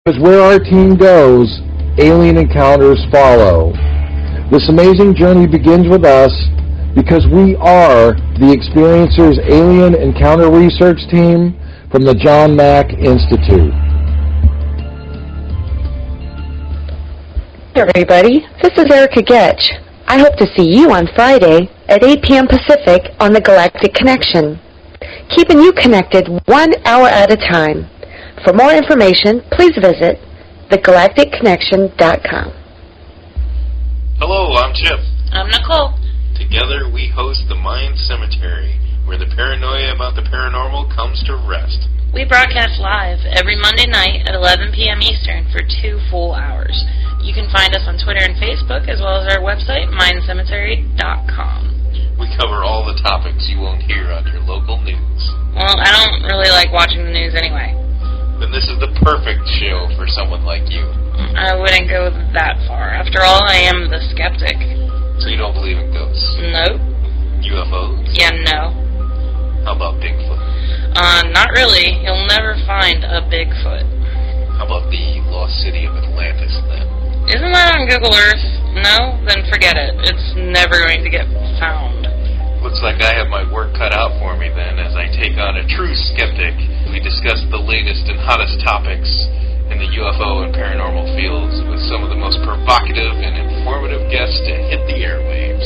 Because where our team goes, alien encounters follow. This amazing journey begins with us because we are the Experiencers Alien Encounter Research Team from the John Mack Institute. Hey everybody, this is Erica Getch. I hope to see you on Friday at 8 p.m. Pacific on the Galactic Connection, keeping you connected 1 hour at a time. For more information, please visit thegalacticconnection.com. Hello, I'm Chip. I'm Nicole. Together we host the Mind Cemetery, where the paranoia about the paranormal comes to rest. We broadcast live every Monday night at 11 p.m. Eastern for 2 full hours. You can find us on Twitter and Facebook, as well as our website, mindcemetery.com. We cover all the topics you won't hear on your local news. Well, I don't really like watching the news anyway. Then this is the perfect show for someone like you. I wouldn't go that far. After all, I am the skeptic. So you don't believe in ghosts? Nope. UFOs? Yeah, no. How about Bigfoot? Not really. You'll never find a Bigfoot. How about the lost city of Atlantis, then? Isn't that on Google Earth? No? Then forget it. It's never going to get found. Looks like I have my work cut out for me, then, as I take on a true skeptic. We discuss the latest and hottest topics in the UFO and paranormal fields with some of the most provocative and informative guests to hit the airwaves.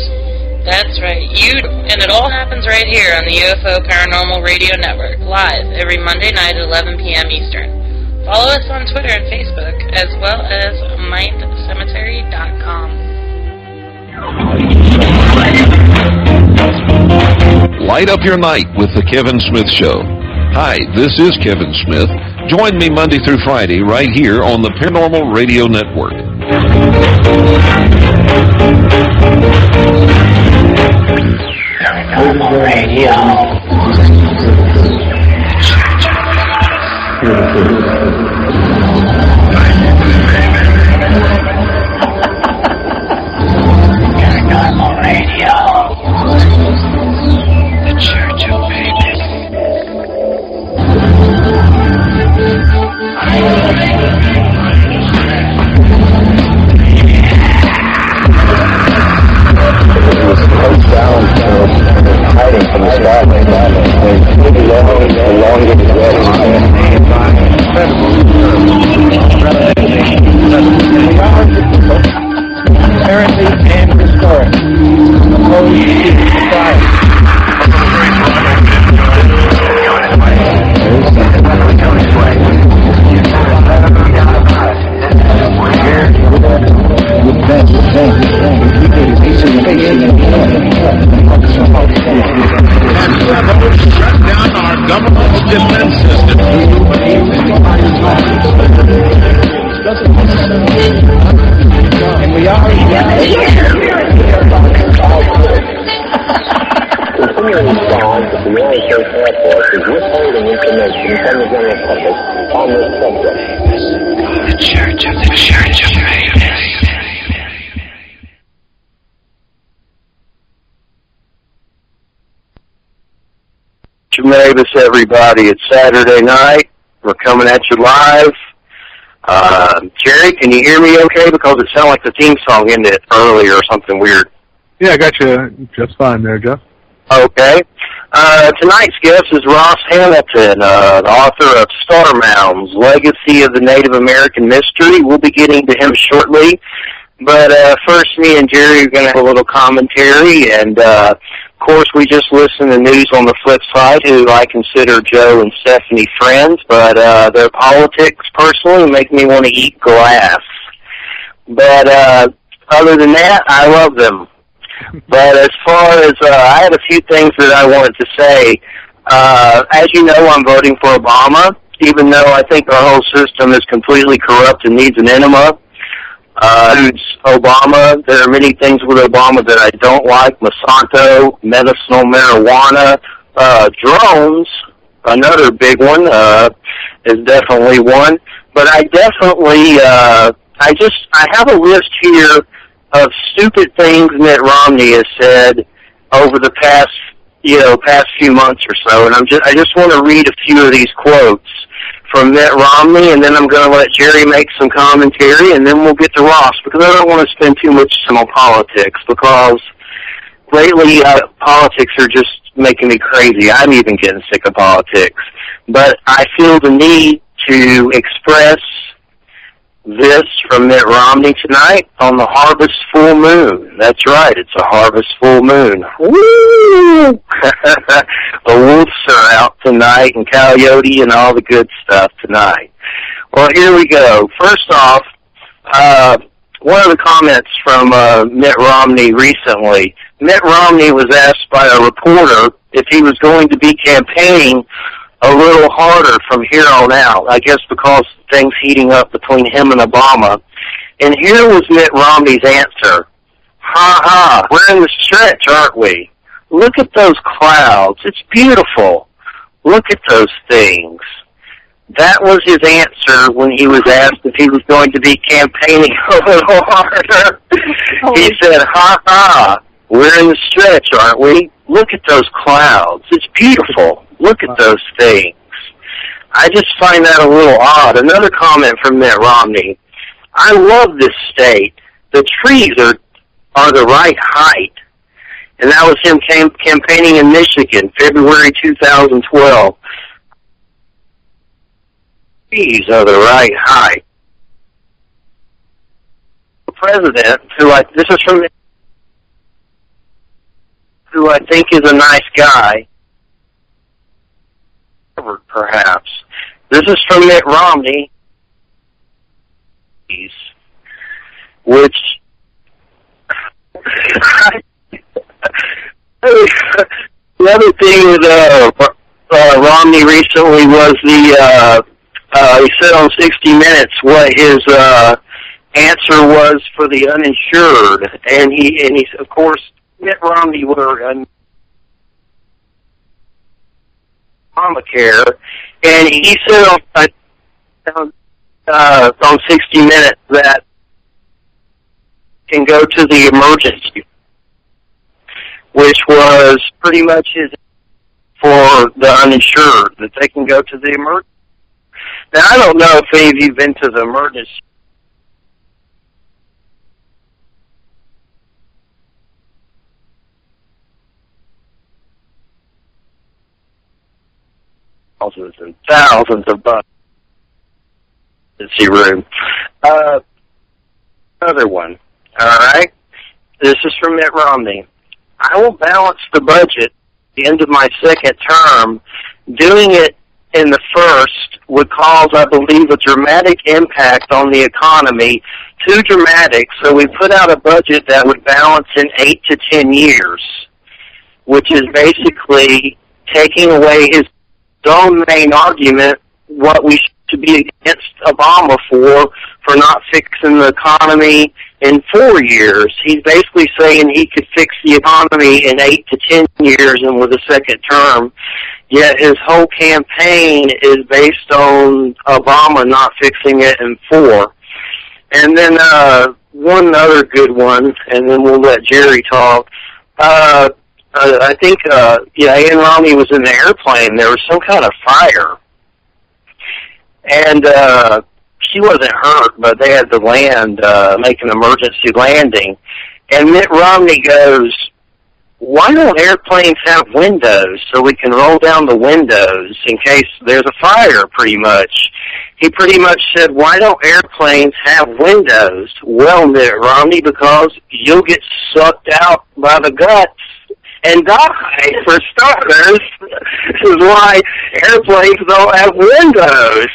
That's right. And it all happens right here on the UFO Paranormal Radio Network, live every Monday night at 11 p.m. Eastern. Follow us on Twitter and Facebook, as well as mindcemetery.com. Light up your night with the Kevin Smith Show. Hi, this is Kevin Smith. Join me Monday through Friday right here on the Paranormal Radio Network. Paranormal Radio. Paranormal Radio. The Church of Babies. Hiding from the spotlight. The longest apparently and historic. Opposed to society. Shut down our government's defense system. And we are continuing response at the United States Air Force is withholding information from the general public on this subject. The Church of Babies. Mabus, everybody. It's Saturday night. We're coming at you live. Jerry, can you hear me okay? Because it sounded like the theme song ended earlier or something weird. Yeah, I got you just fine there, Jeff. Okay. Tonight's guest is Ross Hamilton, the author of Star Mounds, Legacy of the Native American Mystery. We'll be getting to him shortly. But first, me and Jerry are going to have a little commentary, and of course, we just listen to news on the flip side, who I consider Joe and Stephanie friends, but their politics personally make me want to eat glass. But other than that, I love them. But as far as, I had a few things that I wanted to say. As you know, I'm voting for Obama, even though I think our whole system is completely corrupt and needs an enema. Obama. There are many things with Obama that I don't like. Monsanto, medicinal marijuana, drones, another big one, is definitely one. But I definitely, I have a list here of stupid things Mitt Romney has said over the past few months or so, and I just want to read a few of these quotes from Mitt Romney, and then I'm going to let Jerry make some commentary, and then we'll get to Ross, because I don't want to spend too much time on politics, because lately politics are just making me crazy. I'm even getting sick of politics. But I feel the need to express this from Mitt Romney tonight on the Harvest Full Moon. That's right, it's a Harvest Full Moon. Woo! The wolves are out tonight, and coyote and all the good stuff tonight. Well, here we go. First off, one of the comments from Mitt Romney recently. Mitt Romney was asked by a reporter if he was going to be campaigning a little harder from here on out, I guess because things heating up between him and Obama. And here was Mitt Romney's answer. Ha ha, we're in the stretch, aren't we? Look at those clouds. It's beautiful. Look at those things. That was his answer when he was asked if he was going to be campaigning a little harder. He said, ha ha, we're in the stretch, aren't we? Look at those clouds. It's beautiful. Look at those things. I just find that a little odd. Another comment from Mitt Romney. I love this state. The trees are the right height. And that was him campaigning in Michigan, February 2012. Trees are the right height. The president, who I think is a nice guy, perhaps. This is from Mitt Romney, which the other thing with Romney recently was he said on 60 Minutes what his answer was for the uninsured, and he of course Mitt Romney were Obamacare, and he said on 60 Minutes that can go to the emergency, which was pretty much his for the uninsured, that they can go to the emergency. Now, I don't know if any of you have been to the emergency. Thousands and thousands of bucks. Emergency room. Another one. All right. This is from Mitt Romney. I will balance the budget at the end of my second term. Doing it in the first would cause, I believe, a dramatic impact on the economy. Too dramatic, so we put out a budget that would balance in 8 to 10 years, which is basically taking away his own main argument, what we should be against Obama for not fixing the economy in 4 years. He's basically saying he could fix the economy in 8 to 10 years and with a second term, yet his whole campaign is based on Obama not fixing it in 4. And then one other good one, and then we'll let Jerry talk. I think, Ann Romney was in the airplane. There was some kind of fire. And she wasn't hurt, but they had to land, make an emergency landing. And Mitt Romney goes, why don't airplanes have windows so we can roll down the windows in case there's a fire, pretty much? He pretty much said, why don't airplanes have windows? Well, Mitt Romney, because you'll get sucked out by the guts and die, for starters. This is why airplanes don't have windows.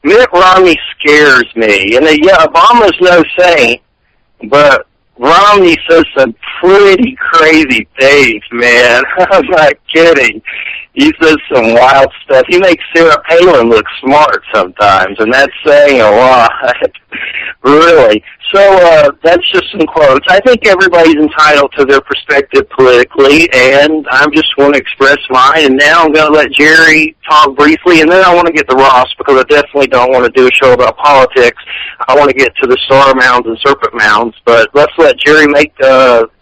Mitt Romney scares me. And Obama's no saint, but Romney says some pretty crazy things, man. I'm not kidding. He says some wild stuff. He makes Sarah Palin look smart sometimes, and that's saying a lot. Really. So that's just some quotes. I think everybody's entitled to their perspective politically, and I just want to express mine. And now I'm going to let Jerry talk briefly, and then I want to get to Ross, because I definitely don't want to do a show about politics. I want to get to the star mounds and serpent mounds, but let's let Jerry make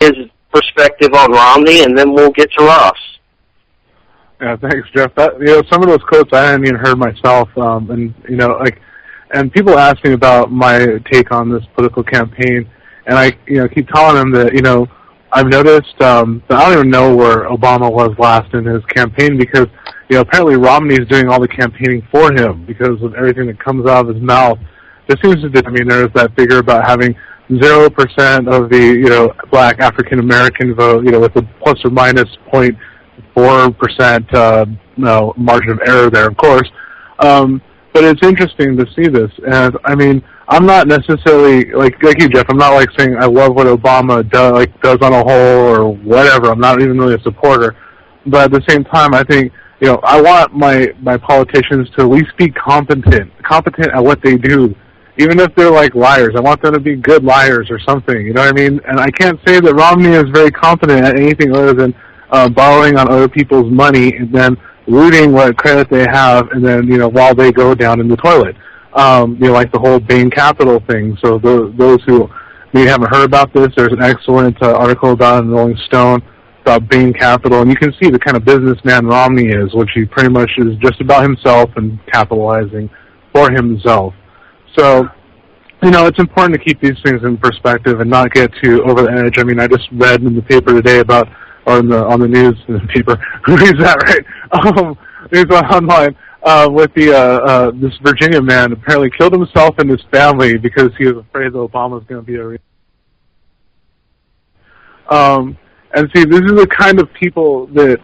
his perspective on Romney, and then we'll get to Ross. Yeah, thanks, Jeff. Some of those quotes I hadn't even heard myself, and people ask me about my take on this political campaign, and I keep telling them that I've noticed that I don't even know where Obama was last in his campaign because apparently Romney's doing all the campaigning for him because of everything that comes out of his mouth. There seems to be, there's that figure about having 0% of the black African American vote, with a plus or minus 0.4% margin of error there, of course. But it's interesting to see this, and I'm not necessarily like you, Jeff. I'm not like saying I love what Obama does on a whole or whatever. I'm not even really a supporter, but at the same time, I think I want my politicians to at least be competent at what they do, even if they're like liars. I want them to be good liars or something. You know what I mean? And I can't say that Romney is very competent at anything other than borrowing on other people's money and then looting what credit they have, and then while they go down in the toilet. Like the whole Bain Capital thing. So those who maybe haven't heard about this, there's an excellent article about it in Rolling Stone about Bain Capital, and you can see the kind of businessman Romney is, which he pretty much is just about himself and capitalizing for himself. So, it's important to keep these things in perspective and not get too over the edge. I just read in the paper today about, or on the news, in the paper, who reads that, right? News online. With this Virginia man apparently killed himself and his family because he was afraid that Obama was going to be and see, this is the kind of people that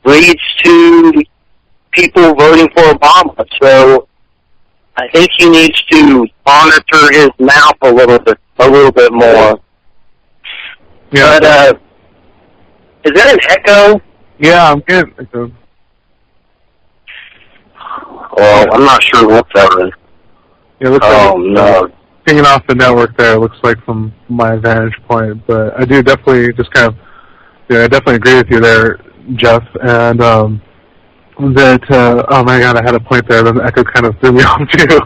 leads to people voting for Obama. So I think he needs to monitor his mouth a little bit more. Yeah. But is that an echo? Yeah, I'm getting echo. Well, I'm not sure what that is. Yeah, it looks no. Pinging off the network there, it looks like from my vantage point. But I do definitely just kind of, I definitely agree with you there, Jeff. And that, oh my God, I had a point there. The echo kind of threw me off too.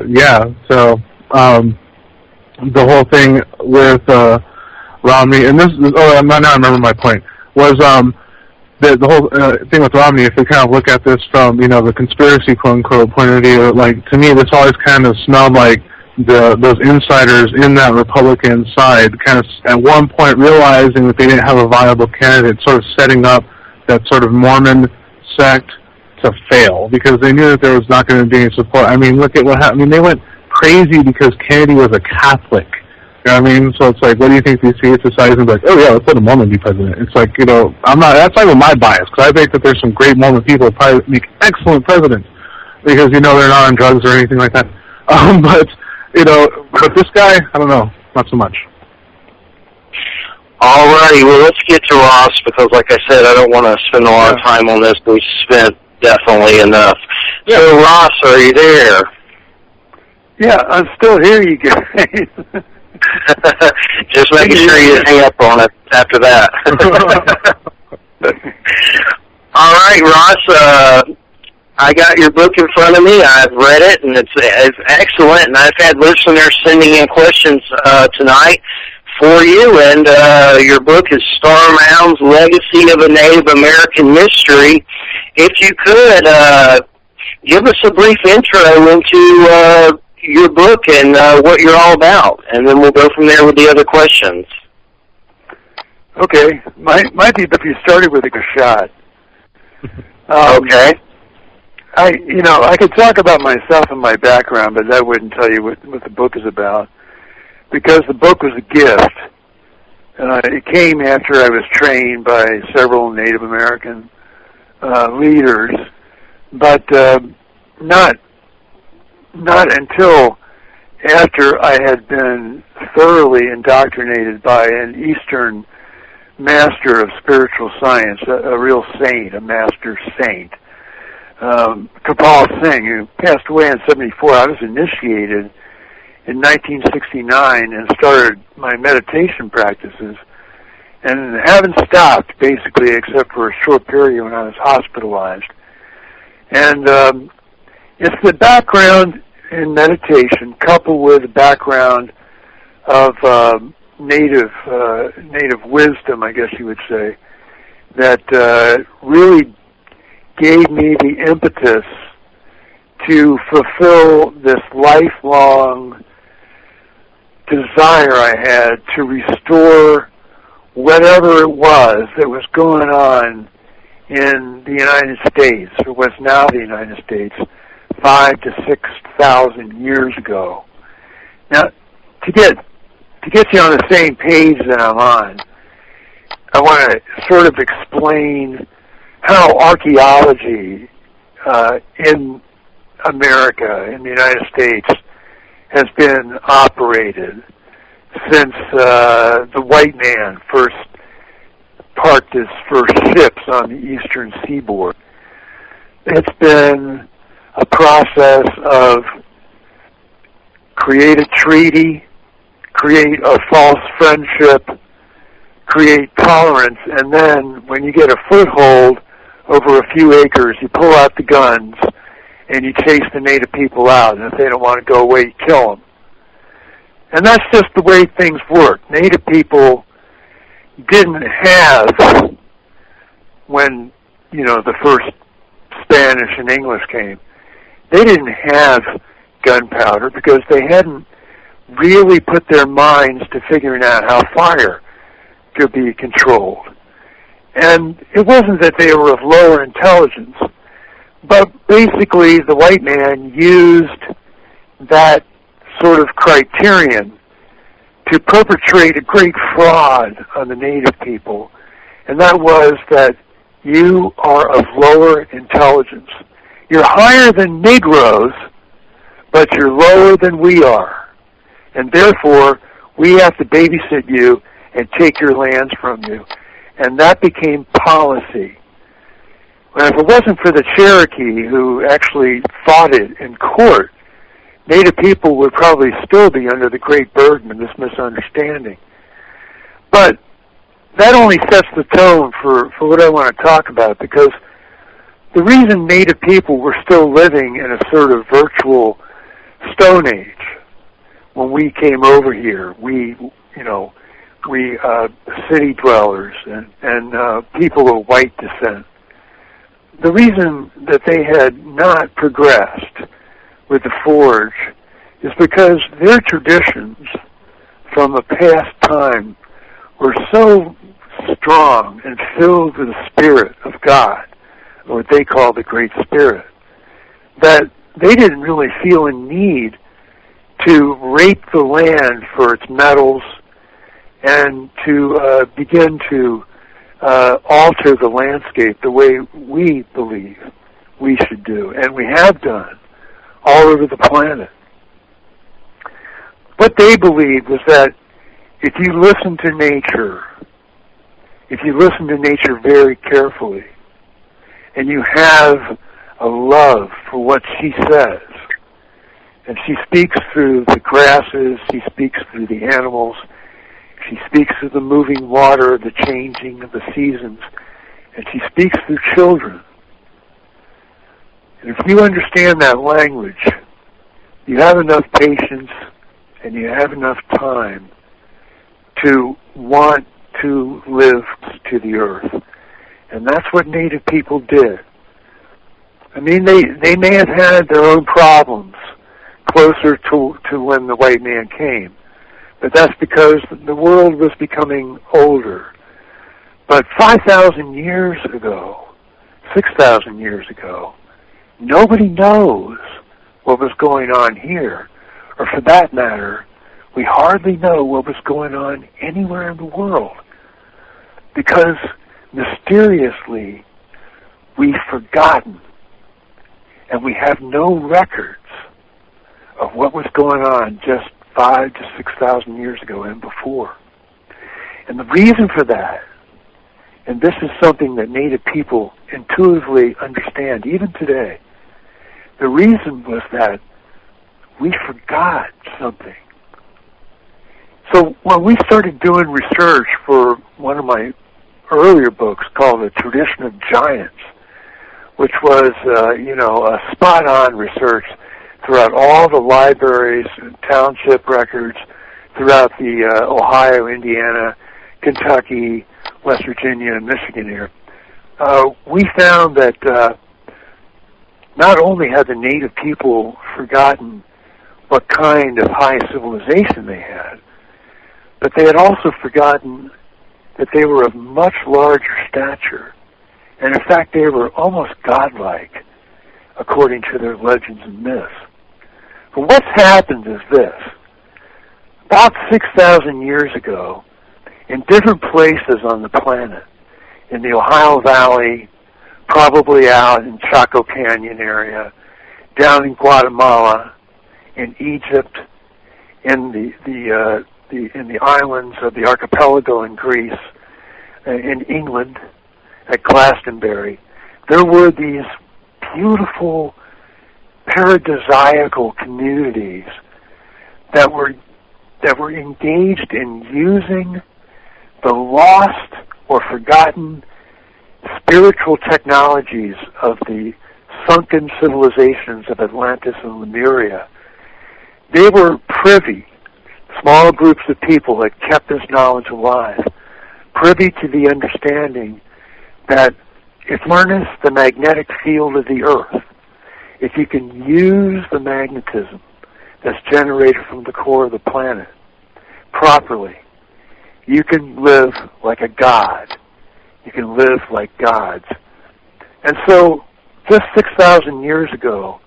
Yeah, so the whole thing with Romney, and now I remember my point, was the whole thing with Romney, if we kind of look at this from, the conspiracy, quote-unquote, point of view, like, to me, this always kind of smelled like those insiders in that Republican side kind of at one point realizing that they didn't have a viable candidate, sort of setting up that sort of Mormon sect to fail because they knew that there was not going to be any support. Look at what happened. They went crazy because Kennedy was a Catholic. You know what I mean? So it's like, what do you think these secret societies are like, oh yeah, let's let a Mormon be president. It's like, that's not even my bias, because I think that there's some great Mormon people who probably make excellent presidents because, they're not on drugs or anything like that. But this guy, I don't know, not so much. Alrighty, well, let's get to Ross, because like I said, I don't want to spend a lot of time on this, but we spent definitely enough. Yeah. So, Ross, are you there? Yeah, I'm still here, you guys. Just making sure you hang up on it after that. All right, Ross. I got your book in front of me. I've read it, and it's excellent. And I've had listeners sending in questions tonight for you. And your book is Star Mounds: Legacy of a Native American Mystery. If you could give us a brief intro into your book and what you're all about, and then we'll go from there with the other questions. Okay, might be if you started with a shot. Okay. I could talk about myself and my background, but that wouldn't tell you what the book is about, because the book was a gift. It came after I was trained by several Native American leaders, but not until after I had been thoroughly indoctrinated by an Eastern master of spiritual science, a real saint, a master saint. Kapal Singh, who passed away in 1974. I was initiated in 1969 and started my meditation practices, and haven't stopped, basically, except for a short period when I was hospitalized. And it's the background in meditation, coupled with the background of native wisdom, I guess you would say, that really gave me the impetus to fulfill this lifelong desire I had to restore whatever it was that was going on in the United States, or was now the United States, 5,000 to 6,000 years ago. Now, to get you on the same page that I'm on, I want to sort of explain how archaeology in America, in the United States, has been operated since the white man first parked his first ships on the eastern seaboard. It's been a process of create a treaty, create a false friendship, create tolerance, and then when you get a foothold over a few acres, you pull out the guns and you chase the native people out, and if they don't want to go away, you kill them. And that's just the way things work. Native people didn't have, when, the first Spanish and English came, they didn't have gunpowder because they hadn't really put their minds to figuring out how fire could be controlled. And it wasn't that they were of lower intelligence, but basically the white man used that sort of criterion to perpetrate a great fraud on the native people, and that was that you are of lower intelligence. You're higher than Negroes, but you're lower than we are, and therefore we have to babysit you and take your lands from you. And that became policy. Well, if it wasn't for the Cherokee, who actually fought it in court, Native people would probably still be under the great burden of this misunderstanding. But that only sets the tone for what I want to talk about, because the reason Native people were still living in a sort of virtual Stone Age when we came over here, we city dwellers and people of white descent, the reason that they had not progressed with the forge is because their traditions from a past time were so strong and filled with the Spirit of God, or what they call the Great Spirit, that they didn't really feel a need to rape the land for its metals and to begin to alter the landscape the way we believe we should do, and we have done all over the planet. What they believed was that if you listen to nature, if you listen to nature very carefully, and you have a love for what she says, and she speaks through the grasses, she speaks through the animals, she speaks through the moving water, the changing of the seasons, and she speaks through children. And if you understand that language, you have enough patience and you have enough time to want to live to the earth. And that's what Native people did. I mean, they may have had their own problems closer to when the white man came, but that's because the world was becoming older. But 5,000 years ago, 6,000 years ago, nobody knows what was going on here, or for that matter, we hardly know what was going on anywhere in the world, because mysteriously we've forgotten, and we have no records of what was going on just 5,000 to 6,000 years ago and before. And the reason for that, and this is something that Native people intuitively understand even today, the reason was that we forgot something. So when we started doing research for one of my earlier books called The Tradition of Giants, which was, a spot-on research throughout all the libraries, township records, throughout the Ohio, Indiana, Kentucky, West Virginia, and Michigan here, we found that not only had the Native people forgotten what kind of high civilization they had, but they had also forgotten that they were of much larger stature. And in fact, they were almost godlike, according to their legends and myths. But what's happened is this. About 6,000 years ago, in different places on the planet, in the Ohio Valley, probably out in Chaco Canyon area, down in Guatemala, in Egypt, in the islands of the archipelago in Greece, in England, at Glastonbury, there were these beautiful paradisiacal communities that were engaged in using the lost or forgotten spiritual technologies of the sunken civilizations of Atlantis and Lemuria. They were privy, small groups of people that kept this knowledge alive, privy to the understanding that if you harness the magnetic field of the earth, if you can use the magnetism that's generated from the core of the planet properly, you can live like a god. You can live like gods. And so, just 6,000 years ago,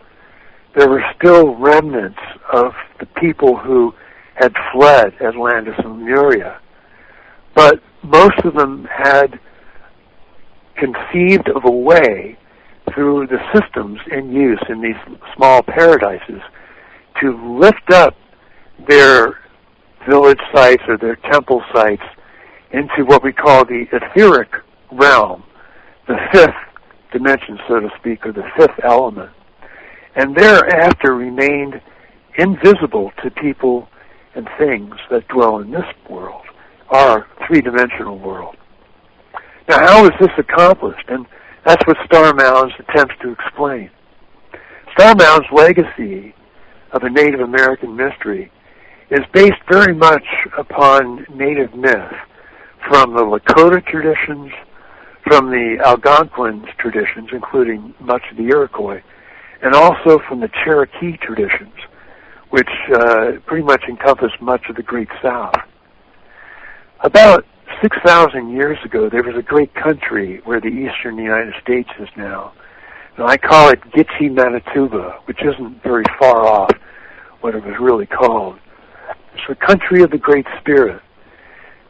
there were still remnants of the people who had fled Atlantis and Lemuria. But most of them had conceived of a way through the systems in use in these small paradises to lift up their village sites or their temple sites into what we call the etheric realm, the fifth dimension, so to speak, or the fifth element, and thereafter remained invisible to people and things that dwell in this world, our three-dimensional world. Now, how is this accomplished? And that's what Star Mounds attempts to explain. Star Mounds' legacy of a Native American mystery is based very much upon Native myth, from the Lakota traditions, from the Algonquin traditions, including much of the Iroquois, and also from the Cherokee traditions, which pretty much encompass much of the Great South. About 6,000 years ago, there was a great country where the eastern United States is now. And I call it Gitche, Manitoba, which isn't very far off what it was really called. It's the country of the Great Spirit.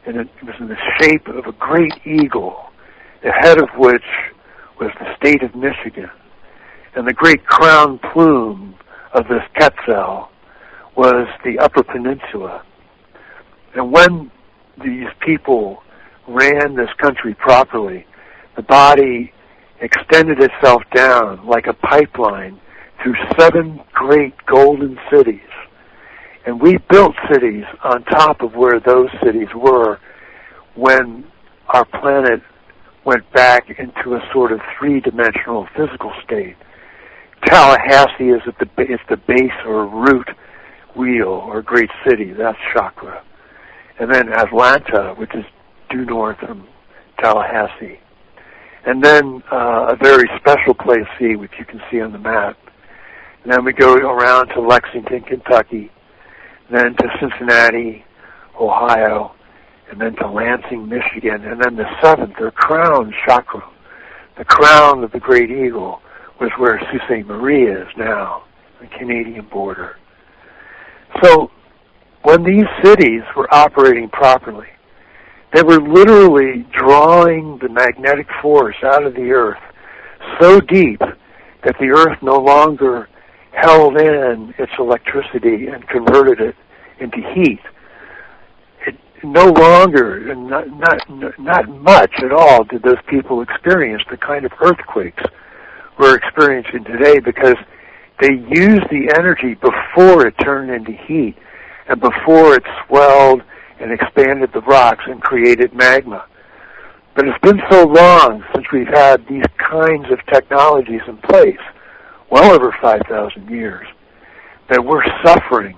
And it was in the shape of a great eagle, the head of which was the state of Michigan. And the great crown plume of this Quetzal was the Upper Peninsula. And when these people ran this country properly, the body extended itself down like a pipeline through 7 great golden cities. And we built cities on top of where those cities were when our planet went back into a sort of three-dimensional physical state. Tallahassee is at the base or root wheel or great city. That's chakra. And then Atlanta, which is due north from Tallahassee. And then a very special place C, which you can see on the map. And then we go around to Lexington, Kentucky, then to Cincinnati, Ohio, and then to Lansing, Michigan, and then the seventh, or crown chakra, the crown of the Great Eagle, was where Sault Ste. Marie is now, the Canadian border. So when these cities were operating properly, they were literally drawing the magnetic force out of the earth so deep that the earth no longer held in its electricity and converted it into heat. It no longer, not much at all, did those people experience the kind of earthquakes we're experiencing today, because they used the energy before it turned into heat and before it swelled and expanded the rocks and created magma. But it's been so long since we've had these kinds of technologies in place, well over 5,000 years, that we're suffering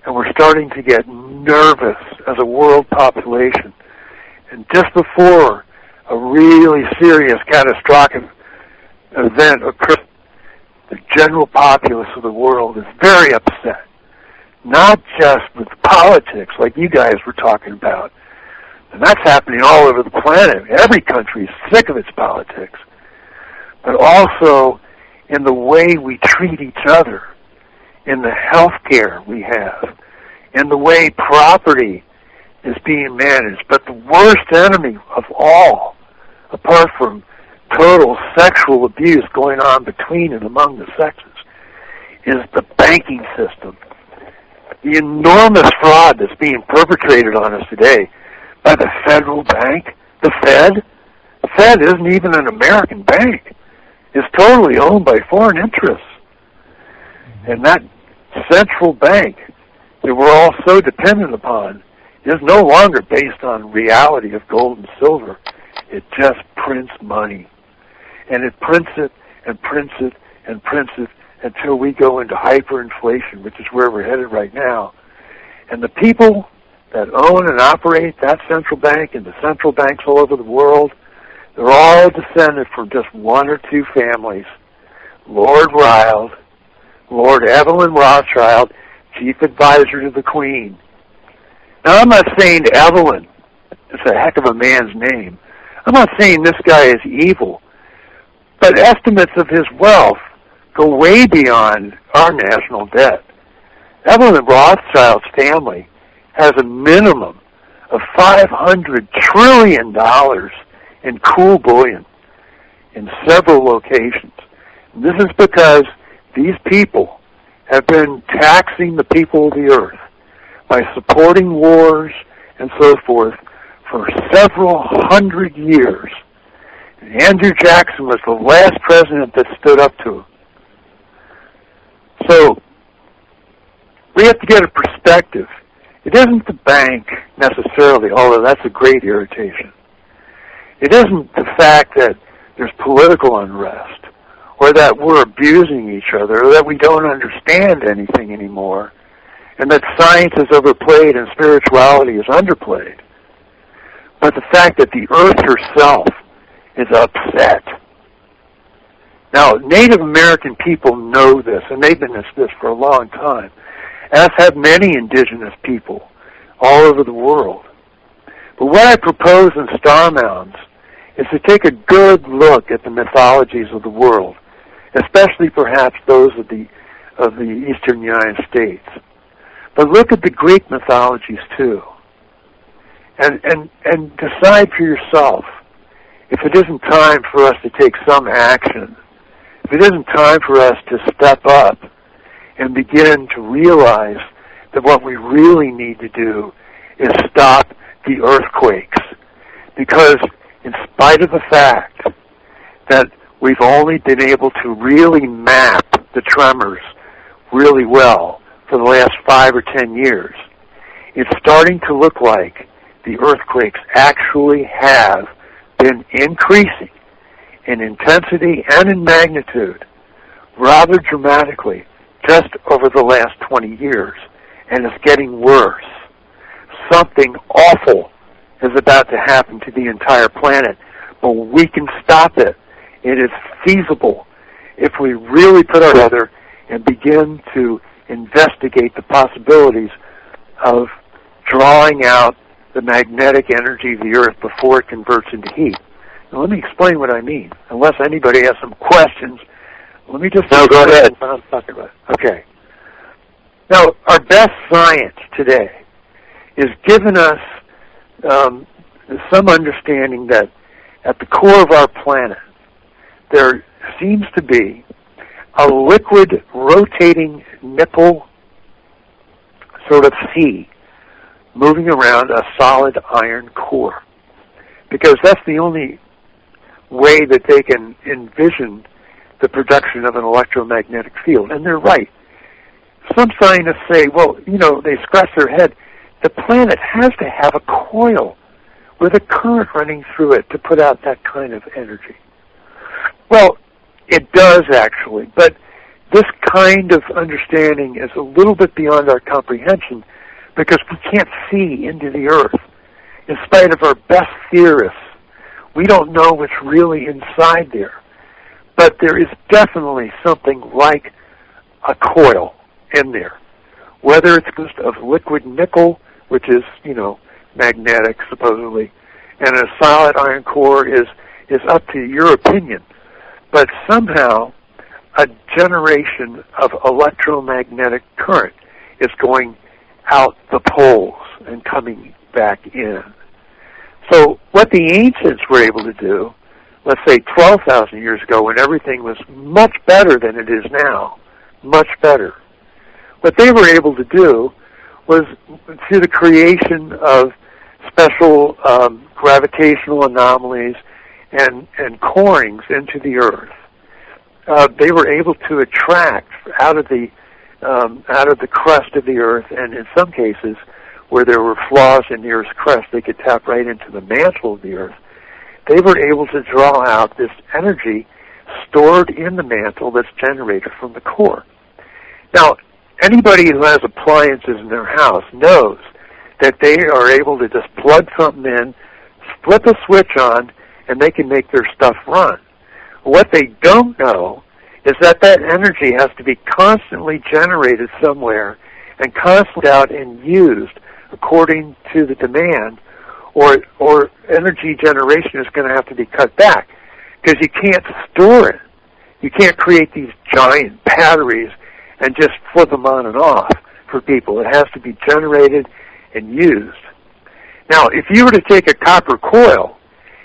and we're starting to get nervous as a world population. And just before a really serious catastrophic event occurs, the general populace of the world is very upset, not just with politics like you guys were talking about. And that's happening all over the planet. Every country is sick of its politics. But also in the way we treat each other, in the health care we have, in the way property is being managed. But the worst enemy of all, apart from total sexual abuse going on between and among the sexes, is the banking system. The enormous fraud that's being perpetrated on us today by the federal bank, the Fed. The Fed isn't even an American bank. It's totally owned by foreign interests. And that central bank that we're all so dependent upon is no longer based on reality of gold and silver. It just prints money. And it prints it and prints it and prints it until we go into hyperinflation, which is where we're headed right now. And the people that own and operate that central bank and the central banks all over the world, they're all descended from just one or two families. Lord Ryle, Lord Evelyn Rothschild, chief advisor to the Queen. Now, I'm not saying Evelyn, it's a heck of a man's name. I'm not saying this guy is evil. But estimates of his wealth go way beyond our national debt. Evelyn Rothschild's family has a minimum of $500 trillion in cool bullion in several locations. And this is because these people have been taxing the people of the earth by supporting wars and so forth for several hundred years. And Andrew Jackson was the last president that stood up to him. So we have to get a perspective. It isn't the bank necessarily, although that's a great irritation. It isn't the fact that there's political unrest or that we're abusing each other or that we don't understand anything anymore and that science is overplayed and spirituality is underplayed. But the fact that the earth herself is upset. Now, Native American people know this, and they've been this for a long time, as have many indigenous people all over the world. But what I propose in Star Mounds is to take a good look at the mythologies of the world, especially perhaps those of the eastern United States. But look at the Greek mythologies too, and decide for yourself if it isn't time for us to take some action, if it isn't time for us to step up and begin to realize that what we really need to do is stop the earthquakes. Because in spite of the fact that we've only been able to really map the tremors really well for the last 5 or 10 years, it's starting to look like the earthquakes actually have been increasing in intensity and in magnitude rather dramatically just over the last 20 years, and it's getting worse. Something awful is about to happen to the entire planet, but we can stop it. It is feasible if we really put our together and begin to investigate the possibilities of drawing out the magnetic energy of the Earth before it converts into heat. Now, let me explain what I mean. Unless anybody has some questions, let me just... No, go ahead. What I'm talking about. Okay. Now, our best science today is giving us some understanding that at the core of our planet, there seems to be a liquid rotating nickel sort of sea moving around a solid iron core, because that's the only way that they can envision the production of an electromagnetic field. And they're right. Some scientists say, well, they scratch their head. The planet has to have a coil with a current running through it to put out that kind of energy. Well, it does actually, but this kind of understanding is a little bit beyond our comprehension because we can't see into the Earth. In spite of our best theorists, we don't know what's really inside there. But there is definitely something like a coil in there. Whether it's composed of liquid nickel, which is, magnetic supposedly, and a solid iron core is up to your opinion. But somehow a generation of electromagnetic current is going out the poles and coming back in. So what the ancients were able to do, let's say 12,000 years ago when everything was much better than it is now, much better, what they were able to do was through the creation of special gravitational anomalies and corings into the Earth. They were able to attract out of the crust of the Earth, and in some cases where there were flaws in the Earth's crust, they could tap right into the mantle of the Earth. They were able to draw out this energy stored in the mantle that's generated from the core. Now, anybody who has appliances in their house knows that they are able to just plug something in, flip a switch on, and they can make their stuff run. What they don't know is that energy has to be constantly generated somewhere and constantly out and used according to the demand, or energy generation is going to have to be cut back because you can't store it. You can't create these giant batteries and just flip them on and off for people. It has to be generated and used. Now, if you were to take a copper coil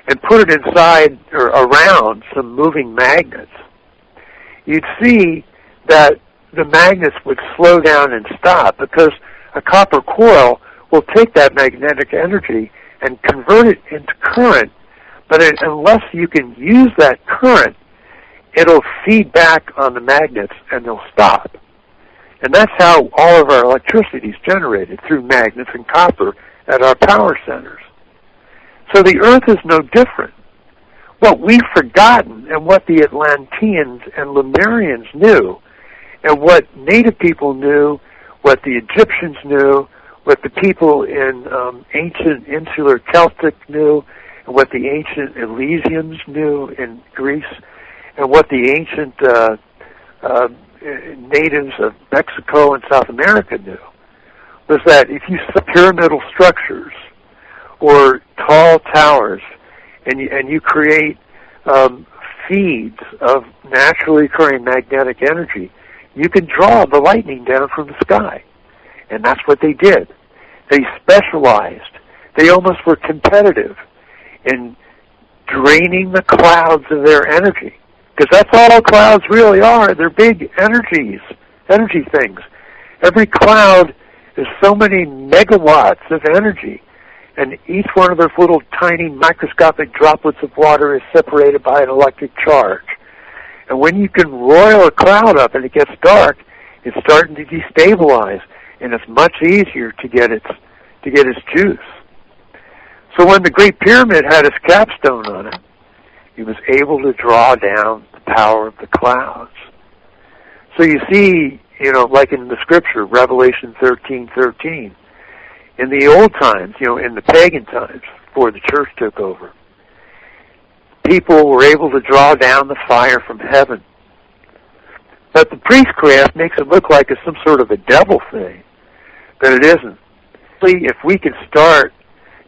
and put it inside or around some moving magnets, you'd see that the magnets would slow down and stop because a copper coil will take that magnetic energy and convert it into current, but unless you can use that current, it'll feed back on the magnets and they'll stop. And that's how all of our electricity is generated, through magnets and copper at our power centers. So the Earth is no different. What we've forgotten and what the Atlanteans and Lemurians knew, and what native people knew, what the Egyptians knew, what the people in ancient insular Celtic knew, and what the ancient Elysians knew in Greece, and what the ancient natives of Mexico and South America knew, was that if you saw pyramidal structures or tall towers and you create feeds of naturally occurring magnetic energy, you can draw the lightning down from the sky. And that's what they did. They specialized. They almost were competitive in draining the clouds of their energy. Because that's all clouds really are. They're big energy things. Every cloud is so many megawatts of energy, and each one of those little tiny microscopic droplets of water is separated by an electric charge. And when you can roil a cloud up and it gets dark, it's starting to destabilize, and it's much easier to get its juice. So when the Great Pyramid had its capstone on it, he was able to draw down the power of the clouds. So you see, like in the scripture, Revelation 13:13, in the old times, in the pagan times, before the church took over, people were able to draw down the fire from heaven. But the priestcraft makes it look like it's some sort of a devil thing, but it isn't. If we can start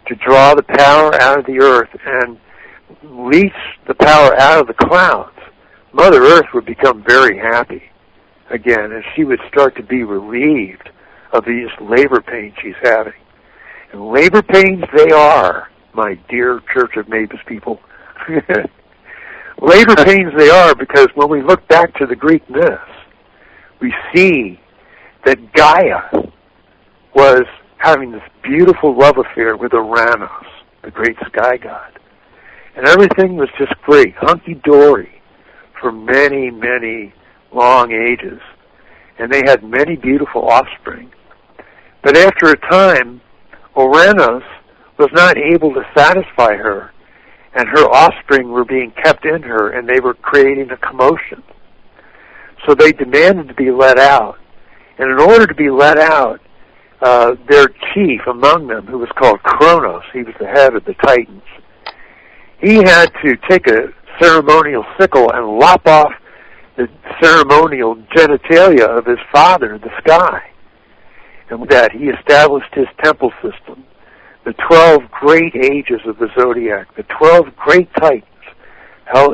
to draw the power out of the earth and leach the power out of the clouds, Mother Earth would become very happy again, and she would start to be relieved of these labor pains she's having. And labor pains they are, my dear Church of Mabus people. Labor pains they are, because when we look back to the Greek myths, we see that Gaia was having this beautiful love affair with Uranus, the great sky god. And everything was just great, hunky-dory, for many, many long ages. And they had many beautiful offspring. But after a time, Uranus was not able to satisfy her, and her offspring were being kept in her, and they were creating a commotion. So they demanded to be let out. And in order to be let out, their chief among them, who was called Kronos, he was the head of the Titans, he had to take a ceremonial sickle and lop off the ceremonial genitalia of his father, the sky. And with that, he established his temple system, the 12 great ages of the zodiac, the 12 great Titans,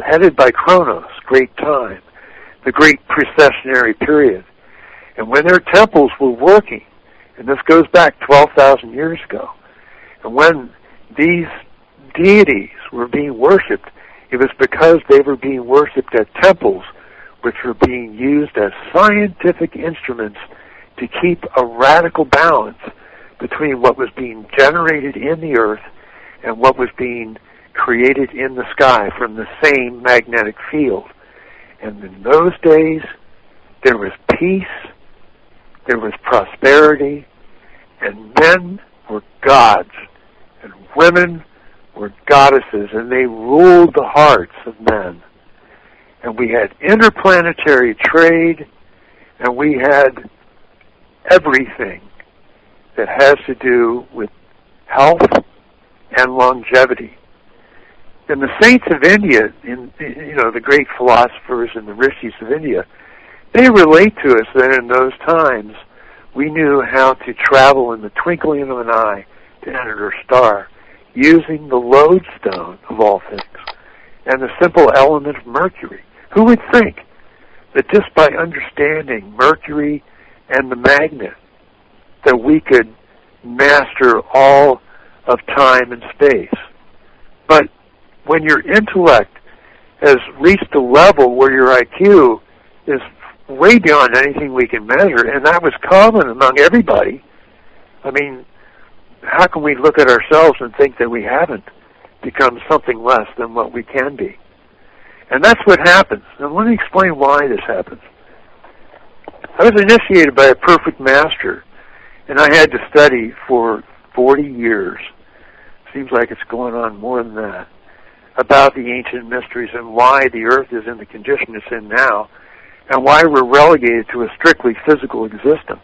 headed by Kronos, great time, the great precessionary period. And when their temples were working, and this goes back 12,000 years ago, and when these deities were being worshipped, it was because they were being worshipped at temples which were being used as scientific instruments to keep a radical balance between what was being generated in the earth and what was being created in the sky from the same magnetic field. And in those days, there was peace, there was prosperity, and men were gods, and women were goddesses, and they ruled the hearts of men. And we had interplanetary trade, and we had everything that has to do with health and longevity. And the saints of India, the great philosophers and the rishis of India, they relate to us that in those times we knew how to travel in the twinkling of an eye to enter a star, using the lodestone of all things and the simple element of mercury. Who would think that just by understanding Mercury and the magnet that we could master all of time and space? But when your intellect has reached a level where your IQ is way beyond anything we can measure, and that was common among everybody, I mean, how can we look at ourselves and think that we haven't become something less than what we can be? And that's what happens. And let me explain why this happens. I was initiated by a perfect master, and I had to study for 40 years. Seems like it's going on more than that, about the ancient mysteries and why the earth is in the condition it's in now, and why we're relegated to a strictly physical existence.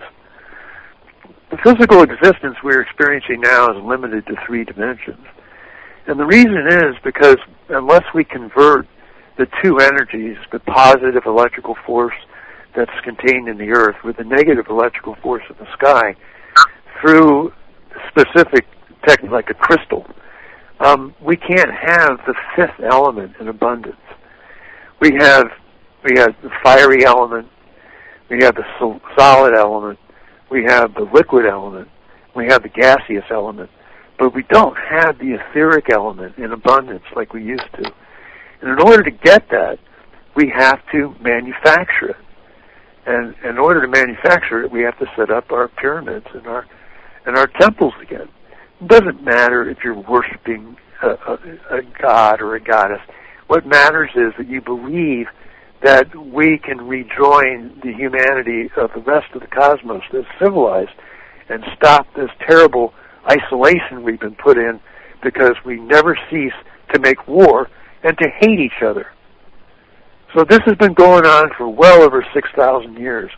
The physical existence we're experiencing now is limited to 3 dimensions. And the reason is because unless we convert the 2 energies, the positive electrical force that's contained in the earth with the negative electrical force of the sky through specific technique like a crystal, we can't have the 5th element in abundance. We have the fiery element, we have the solid element, we have the liquid element, we have the gaseous element, but we don't have the etheric element in abundance like we used to. And in order to get that, we have to manufacture it. And in order to manufacture it, we have to set up our pyramids and our temples again. It doesn't matter if you're worshiping a god or a goddess. What matters is that you believe that we can rejoin the humanity of the rest of the cosmos that's civilized and stop this terrible isolation we've been put in because we never cease to make war and to hate each other. So this has been going on for well over 6,000 years,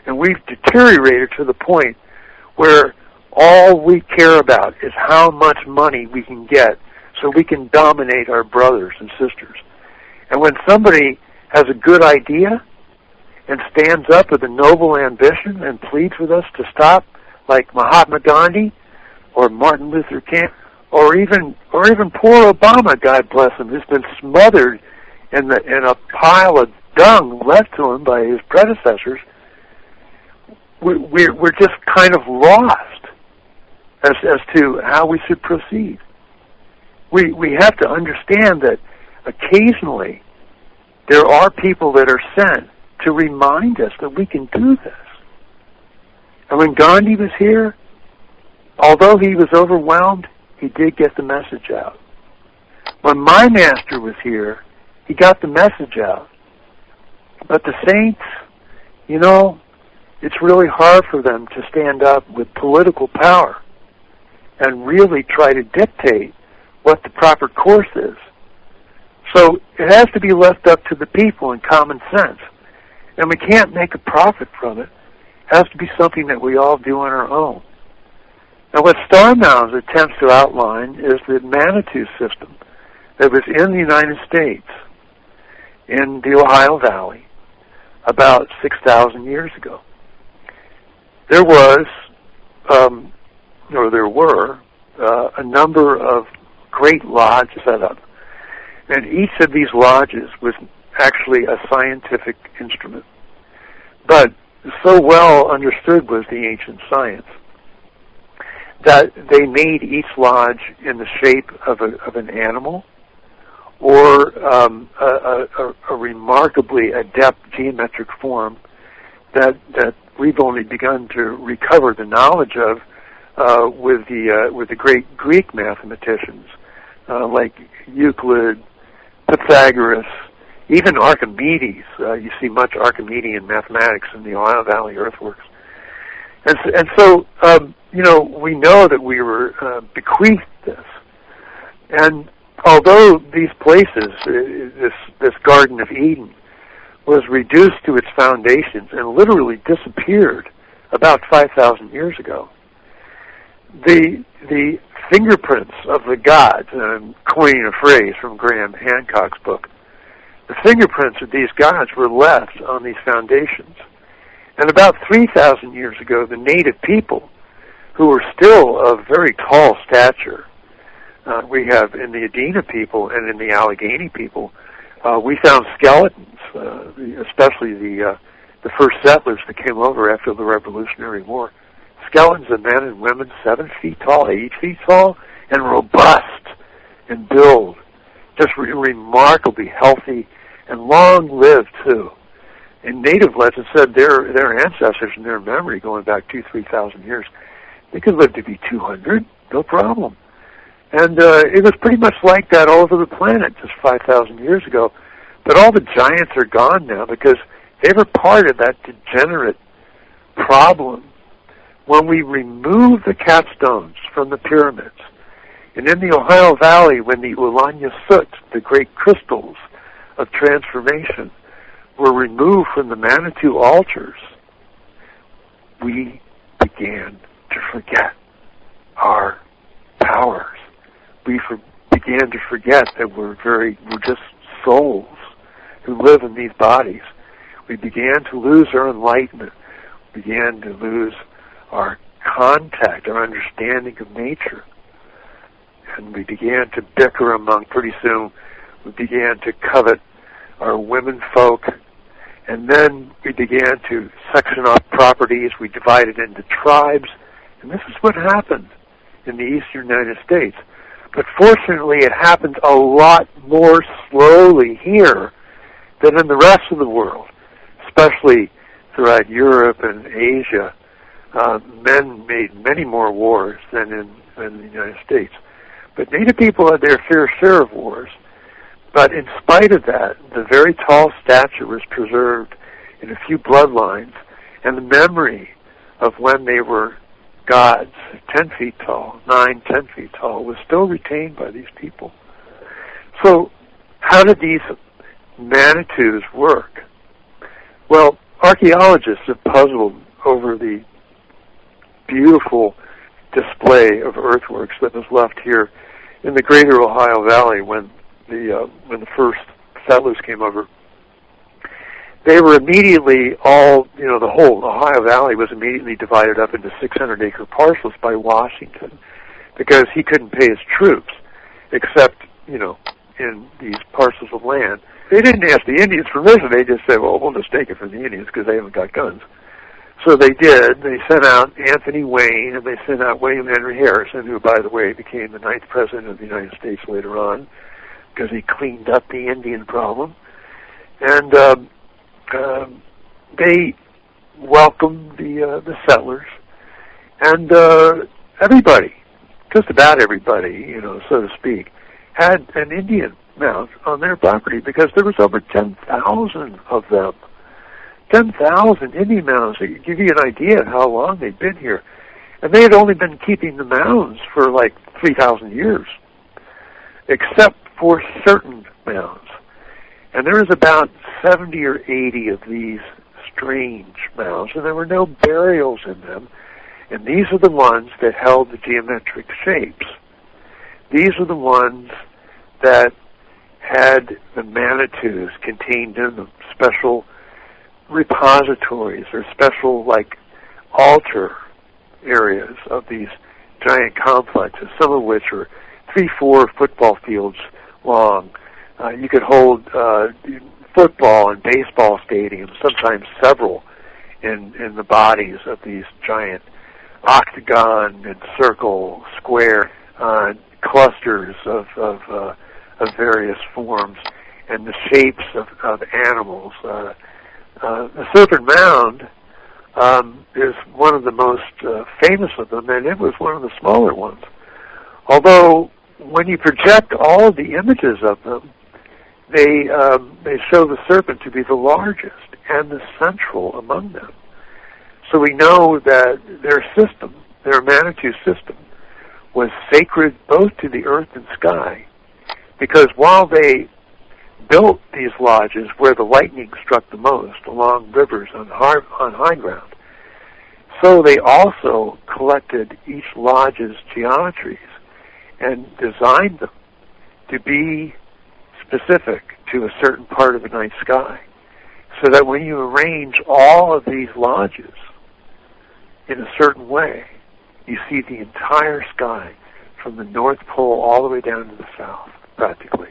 and we've deteriorated to the point where all we care about is how much money we can get so we can dominate our brothers and sisters. And when somebody has a good idea and stands up with a noble ambition and pleads with us to stop, like Mahatma Gandhi or Martin Luther King, or even poor Obama, God bless him, who's been smothered in a pile of dung left to him by his predecessors, we're just kind of lost as to how we should proceed. We have to understand that occasionally there are people that are sent to remind us that we can do this. And when Gandhi was here, although he was overwhelmed, he did get the message out. When my master was here, he got the message out. But the saints, it's really hard for them to stand up with political power and really try to dictate what the proper course is. So it has to be left up to the people in common sense. And we can't make a profit from it. It has to be something that we all do on our own. Now what Star Mounds attempts to outline is the Manitou system that was in the United States, in the Ohio Valley, about 6,000 years ago. There were a number of great lodges set up, and each of these lodges was actually a scientific instrument. But so well understood was the ancient science that they made each lodge in the shape of an animal or a remarkably adept geometric form that we've only begun to recover the knowledge of with the great Greek mathematicians like Euclid, Pythagoras, even Archimedes. You see much Archimedean mathematics in the Ohio Valley earthworks. And so, we know that we were bequeathed this. And although these places, this Garden of Eden, was reduced to its foundations and literally disappeared about 5,000 years ago, the fingerprints of the gods, and I'm coining a phrase from Graham Hancock's book, the fingerprints of these gods were left on these foundations. And about 3,000 years ago, the native people, who were still of very tall stature, we have in the Adena people and in the Allegheny people, we found skeletons, especially the first settlers that came over after the Revolutionary War. Skeletons of men and women 7 feet tall, 8 feet tall, and robust in build, just remarkably healthy and long-lived too. And native legends said their ancestors in their memory, going back 2,000-3,000 years, they could live to be 200, no problem. And it was pretty much like that all over the planet just 5,000 years ago. But all the giants are gone now because they were part of that degenerate problem. When we remove the capstones from the pyramids, and in the Ohio Valley, when the Ulanya Sut, the great crystals of transformation, were removed from the Manitou altars, we began to forget our powers. We began to forget that we're just souls who live in these bodies. We began to lose our enlightenment. We began to lose our contact, our understanding of nature. And we began to bicker among, pretty soon, we began to covet our women folk. And then we began to section off properties. We divided into tribes. And this is what happened in the eastern United States. But fortunately, it happened a lot more slowly here than in the rest of the world, especially throughout Europe and Asia. Men made many more wars than in the United States. But Native people had their fair share of wars. But in spite of that, the very tall stature was preserved in a few bloodlines, and the memory of when they were gods, 10 feet tall, 9, 10 feet tall, was still retained by these people. So how did these Manitous work? Well, archaeologists have puzzled over the beautiful display of earthworks that was left here in the greater Ohio Valley when the first settlers came over. They were immediately the whole Ohio Valley was immediately divided up into 600-acre parcels by Washington because he couldn't pay his troops except, in these parcels of land. They didn't ask the Indians permission. They just said, well, we'll just take it from the Indians because they haven't got guns. So they did. They sent out Anthony Wayne, and they sent out William Henry Harrison, who, by the way, became the 9th president of the United States later on because he cleaned up the Indian problem. And they welcomed the settlers. And everybody, just about everybody, so to speak, had an Indian mound on their property because there was over 10,000 of them. 10,000 Indian mounds. To give you an idea of how long they'd been here. And they had only been keeping the mounds for like 3,000 years, except for certain mounds. And there was about 70 or 80 of these strange mounds, and there were no burials in them. And these are the ones that held the geometric shapes. These are the ones that had the Manitous contained in them, special repositories or special altar areas of these giant complexes, some of which are 3-4 football fields long. You could hold football and baseball stadiums, sometimes several, in the bodies of these giant octagon and circle, square clusters of various forms, and the shapes of animals. The Serpent Mound is one of the most famous of them, and it was one of the smaller ones. Although, when you project all of the images of them, they show the serpent to be the largest and the central among them. So we know that their system, their Manitou system, was sacred both to the earth and sky, because while they built these lodges where the lightning struck the most, along rivers on high ground, so they also collected each lodge's geometries and designed them to be specific to a certain part of the night sky, so that when you arrange all of these lodges in a certain way, you see the entire sky from the North Pole all the way down to the south, practically,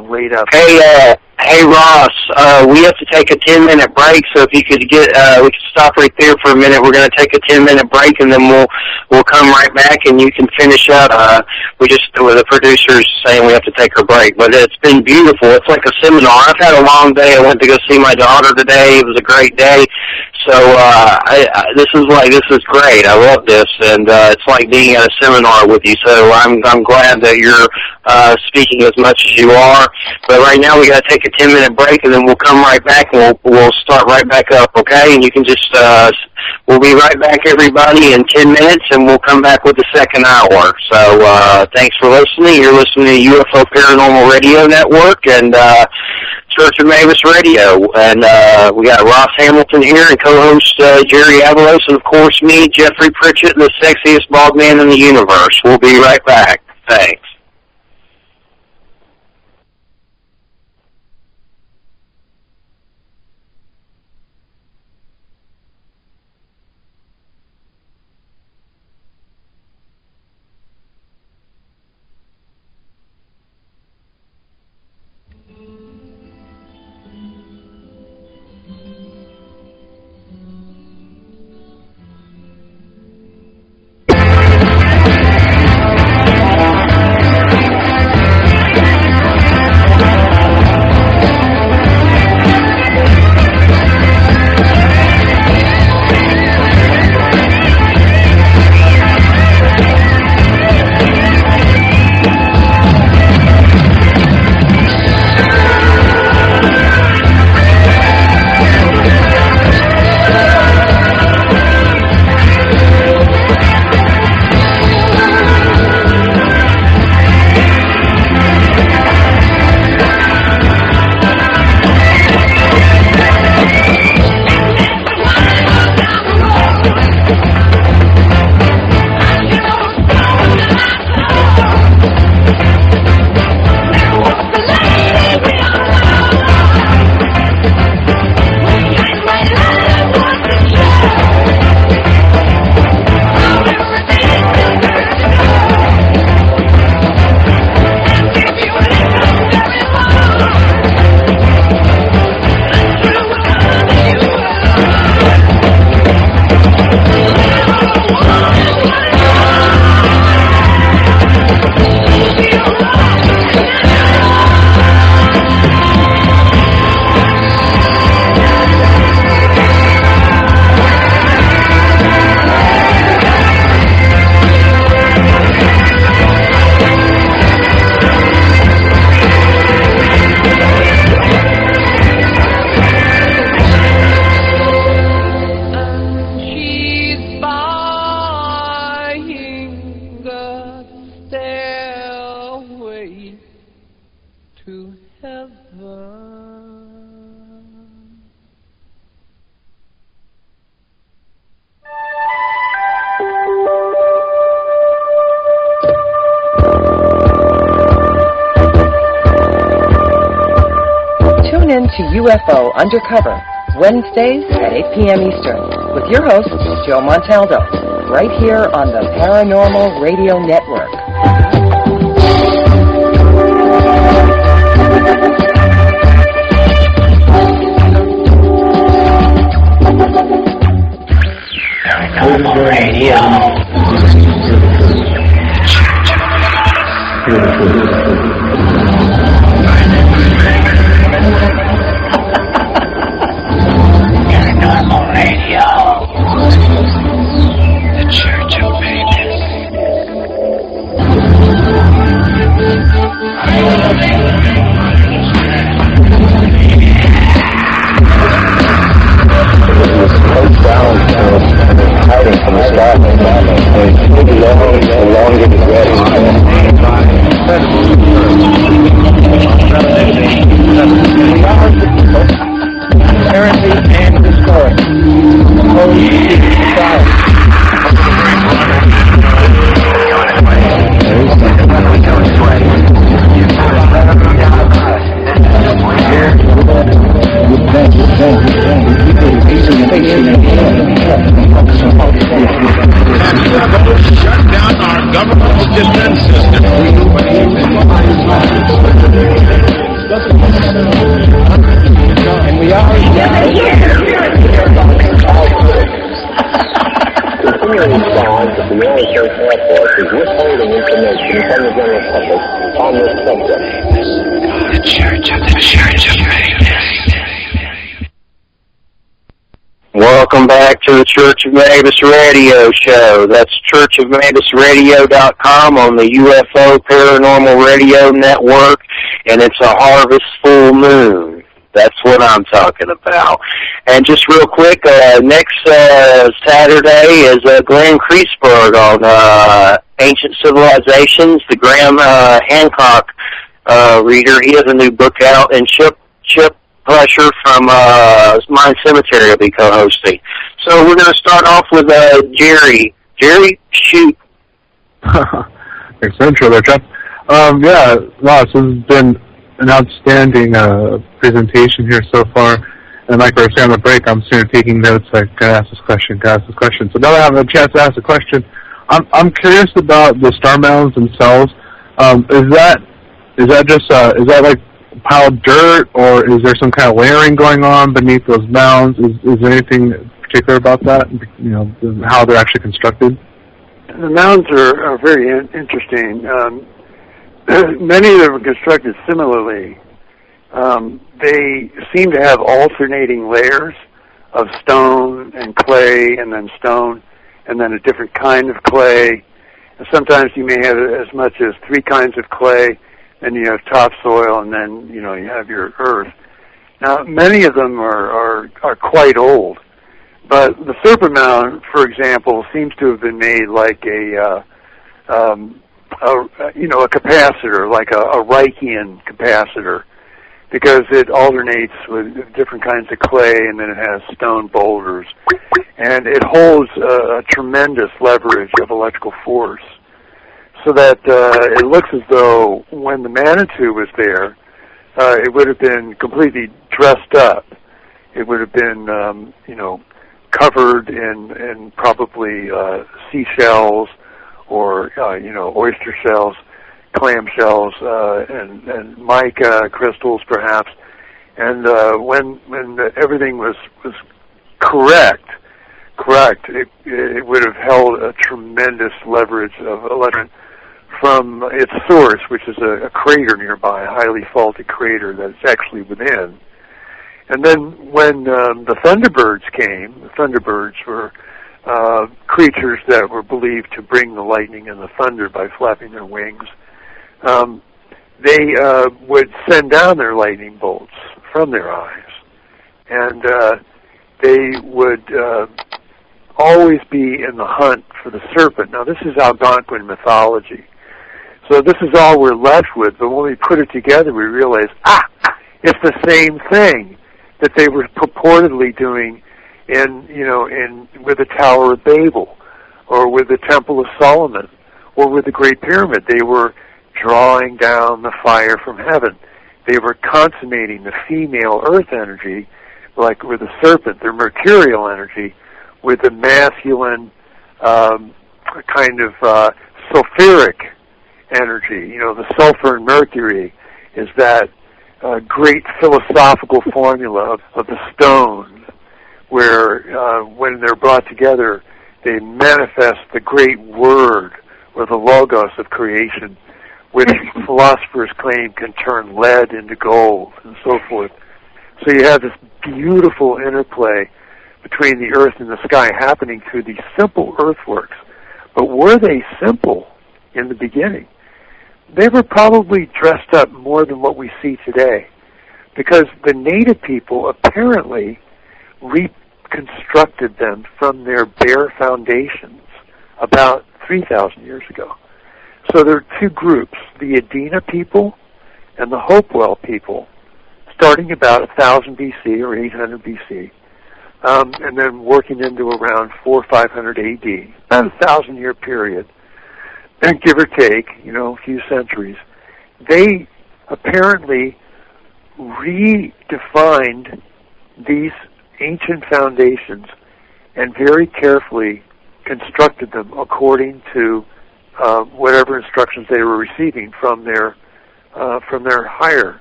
laid up. Hey Ross, we have to take a 10-minute break, so if you could we could stop right there for a minute. We're going to take a 10-minute break, and then we'll come right back, and you can finish up. The producer's saying we have to take a break, but it's been beautiful. It's like a seminar. I've had a long day. I went to go see my daughter today. It was a great day. So this is great. I love this, and it's like being at a seminar with you. So I'm glad that you're speaking as much as you are. But right now we got to take a 10-minute break, and then we'll come right back, and we'll start right back up. Okay? And you can just we'll be right back, everybody, in 10 minutes, and we'll come back with the second hour. So thanks for listening. You're listening to UFO Paranormal Radio Network and Church of Mabus Radio, and we got Ross Hamilton here and co-host Jerry Avalos, and of course me, Jeffrey Pritchett, the sexiest bald man in the universe. We'll be right back. Thanks. UFO Undercover, Wednesdays at 8 p.m. Eastern, with your host, Joe Montaldo, right here on the Paranormal Radio Network. Paranormal Radio. Paranormal Radio. The Church of Mabus. Hiding from the sky, and maybe elongated apparently and historic. Holy secret society. Shut down our government's defense system. And we are continuing response of the United States Air Force is withholding information from the general public on this subject. The Church of Mabus. Welcome back to the Church of Mabus Radio Show. That's churchofmabusradio.com on the UFO Paranormal Radio Network, and it's a harvest full moon. That's what I'm talking about. And just real quick, next Saturday is Graham Kreisberg on Ancient Civilizations, the Graham Hancock reader. He has a new book out, and Chip Pressure from Mind Cemetery will be co-hosting. So we're going to start off with Jerry. Jerry, shoot. Thanks for the intro there, Jeff. Yeah, wow, this has been an outstanding presentation here so far. And like we were saying on the break, I'm sitting here taking notes, like, gotta ask this question. So now that I have a chance to ask a question, I'm curious about the star mounds themselves. Is that like piled dirt, or is there some kind of layering going on beneath those mounds? Is there anything particular about that? You know, how they're actually constructed? The mounds are very interesting. Many of them are constructed similarly. They seem to have alternating layers of stone and clay, and then stone, and then a different kind of clay. And sometimes you may have as much as 3 kinds of clay, and you have topsoil, and then you have your earth. Now, many of them are quite old, but the Serpent Mound, for example, seems to have been made like a capacitor, like a Reichian capacitor, because it alternates with different kinds of clay, and then it has stone boulders, and it holds a tremendous leverage of electrical force. So that it looks as though when the Manitou was there, it would have been completely dressed up. It would have been, covered in probably seashells or, oyster shells, clam shells, and mica crystals, perhaps. And when everything was correct, it would have held a tremendous leverage of electric from its source, which is a crater nearby, a highly faulty crater that's actually within. And then when the Thunderbirds came, the Thunderbirds were creatures that were believed to bring the lightning and the thunder by flapping their wings. They would send down their lightning bolts from their eyes. And they would always be in the hunt for the serpent. Now, this is Algonquin mythology. So this is all we're left with, but when we put it together, we realize, it's the same thing that they were purportedly doing with the Tower of Babel, or with the Temple of Solomon, or with the Great Pyramid. They were drawing down the fire from heaven. they were consummating the female earth energy, like with the serpent, their mercurial energy, with the masculine kind of sulfuric energy. The sulfur and mercury is that great philosophical formula of the stone, where when they're brought together, they manifest the great word, or the logos of creation, which philosophers claim can turn lead into gold, and so forth. So you have this beautiful interplay between the earth and the sky happening through these simple earthworks. But were they simple in the beginning? They were probably dressed up more than what we see today, because the native people apparently reconstructed them from their bare foundations about 3,000 years ago. So there are two groups, the Adena people and the Hopewell people, starting about 1000 BC or 800 BC, and then working into around 400 or 500 AD, about a 1,000-year period, and give or take, a few centuries. They apparently redefined these ancient foundations and very carefully constructed them according to whatever instructions they were receiving from their higher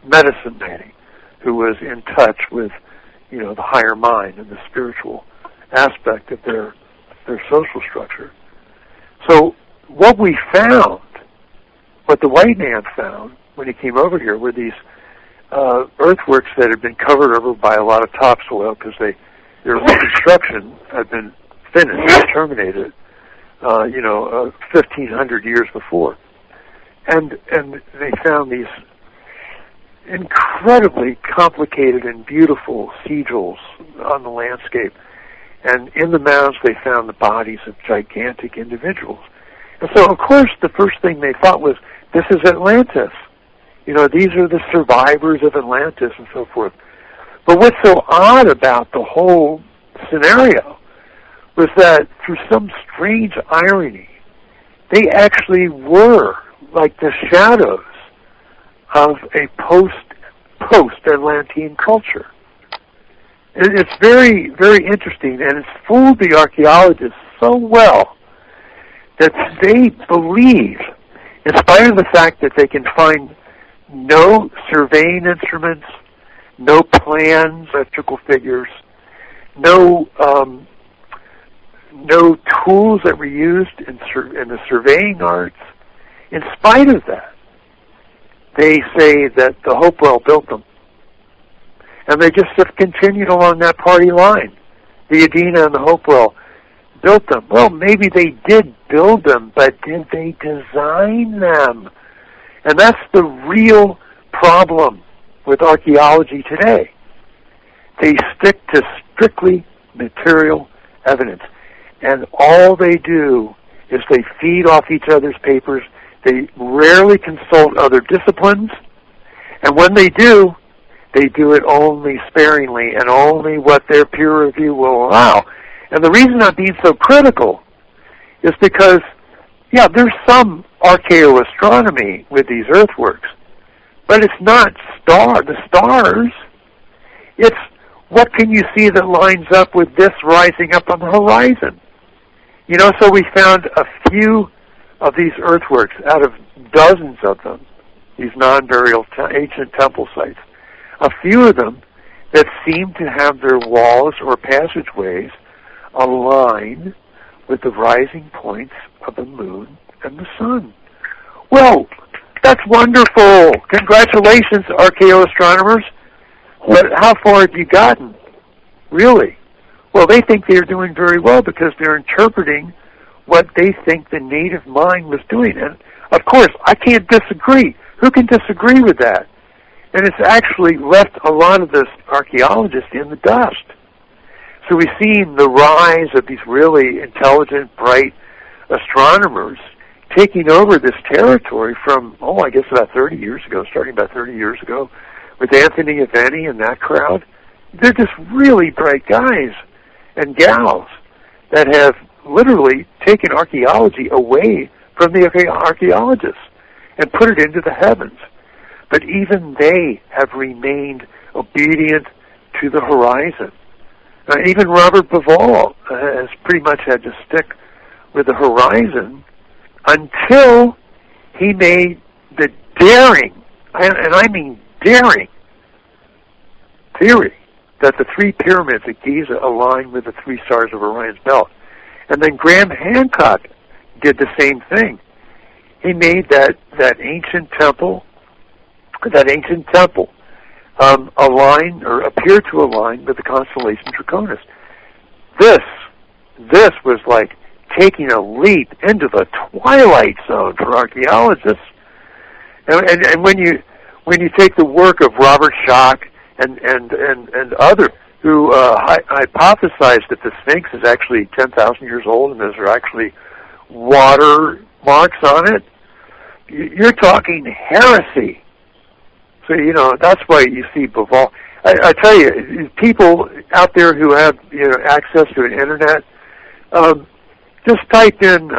medicine man, who was in touch with the higher mind and the spiritual aspect of their social structure. So what we found, what the white man found when he came over here, were these earthworks that had been covered over by a lot of topsoil because their reconstruction had been finished, terminated, 1,500 years before. And they found these incredibly complicated and beautiful sigils on the landscape. And in the mounds they found the bodies of gigantic individuals. And so, of course, the first thing they thought was, this is Atlantis. These are the survivors of Atlantis and so forth. But what's so odd about the whole scenario was that through some strange irony, they actually were like the shadows of a post-Atlantean culture. It's very, very interesting, and it's fooled the archaeologists so well that they believe, in spite of the fact that they can find no surveying instruments, no plans, electrical figures, no tools that were used in the surveying arts. In spite of that, they say that the Hopewell built them. And they just have continued along that party line. The Adena and the Hopewell built them. Well, maybe they did build them, but did they design them? And that's the real problem with archaeology today. They stick to strictly material evidence. And all they do is they feed off each other's papers. They rarely consult other disciplines. And when they do it only sparingly and only what their peer review will allow. And the reason I'm being so critical is because, there's some archaeoastronomy with these earthworks, but it's not the stars. It's what can you see that lines up with this rising up on the horizon. So we found a few of these earthworks out of dozens of them, these non-burial ancient temple sites. A few of them that seem to have their walls or passageways align with the rising points of the moon and the sun. Well, that's wonderful. Congratulations, archaeoastronomers. But how far have you gotten? Really? Well, they think they're doing very well because they're interpreting what they think the native mind was doing. And, of course, I can't disagree. Who can disagree with that? And it's actually left a lot of this archaeologists in the dust. So we've seen the rise of these really intelligent, bright astronomers taking over this territory from, I guess about 30 years ago, starting about 30 years ago, with Anthony Aveni and that crowd. They're just really bright guys and gals that have literally taken archaeology away from the archaeologists. and put it into the heavens. But even they have remained obedient to the horizon. Even Robert Bauval has pretty much had to stick with the horizon until he made the daring, and I mean daring, theory that the three pyramids at Giza align with the three stars of Orion's belt. And then Graham Hancock did the same thing. He made that ancient temple align or appear to align with the constellation Draconis. This was like taking a leap into the twilight zone for archaeologists. And when you take the work of Robert Schoch and others who hypothesized that the Sphinx is actually 10,000 years old and there are actually water marks on it, you're talking heresy. So, that's why you see Bauval. I tell you, people out there who have access to an internet, just type in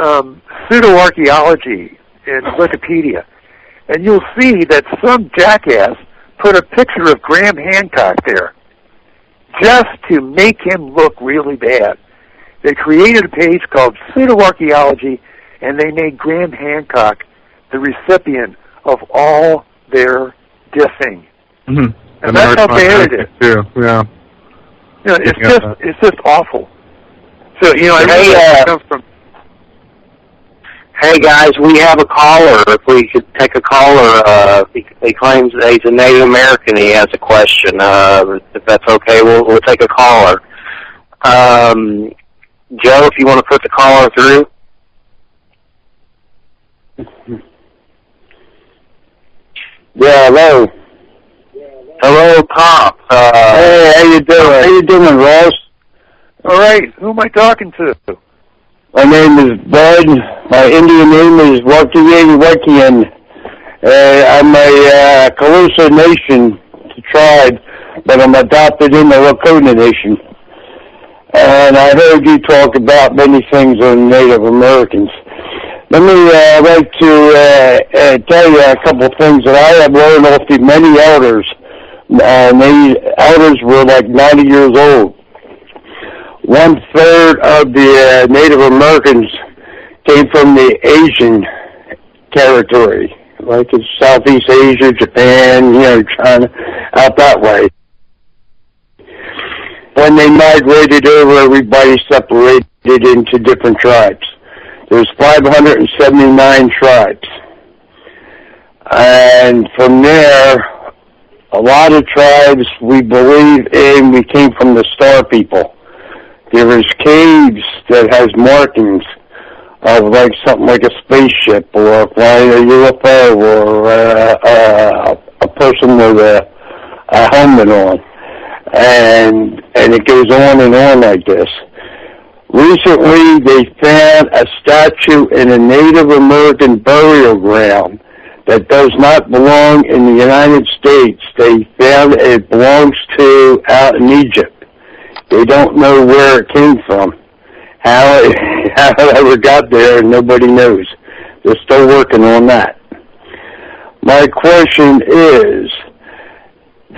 pseudo-archaeology in Wikipedia, and you'll see that some jackass put a picture of Graham Hancock there just to make him look really bad. They created a page called Pseudo-Archaeology, and they made Graham Hancock the recipient of all their dissing. Mm-hmm. And that's how bad it is. Too. Yeah. It's just awful. So, Hey guys, we have a caller. If we could take a caller, he claims that he's a Native American. He has a question. If that's okay, we'll take a caller. Joe, if you want to put the caller through. Yeah, hello. Hello, Pop. Hey, how you doing? How you doing, Ross? All right. Who am I talking to? My name is Bud. My Indian name is Wakian. I'm a Calusa Nation tribe, but I'm adopted in the Lakota Nation. And I heard you talk about many things on Native Americans. Let me like to tell you a couple of things that I have learned off the many elders. Many elders were like 90 years old. 1/3 of the Native Americans came from the Asian territory, like in Southeast Asia, Japan, China, out that way. When they migrated over, everybody separated into different tribes. There's 579 tribes. And from there, a lot of tribes we believe in, we came from the Star People. There is caves that has markings of like something like a spaceship or flying a UFO or a person with a helmet on. And it goes on like this. Recently, they found a statue in a Native American burial ground that does not belong in the United States. They found it belongs to out in Egypt. They don't know where it came from. How it ever got there, nobody knows. They're still working on that. My question is,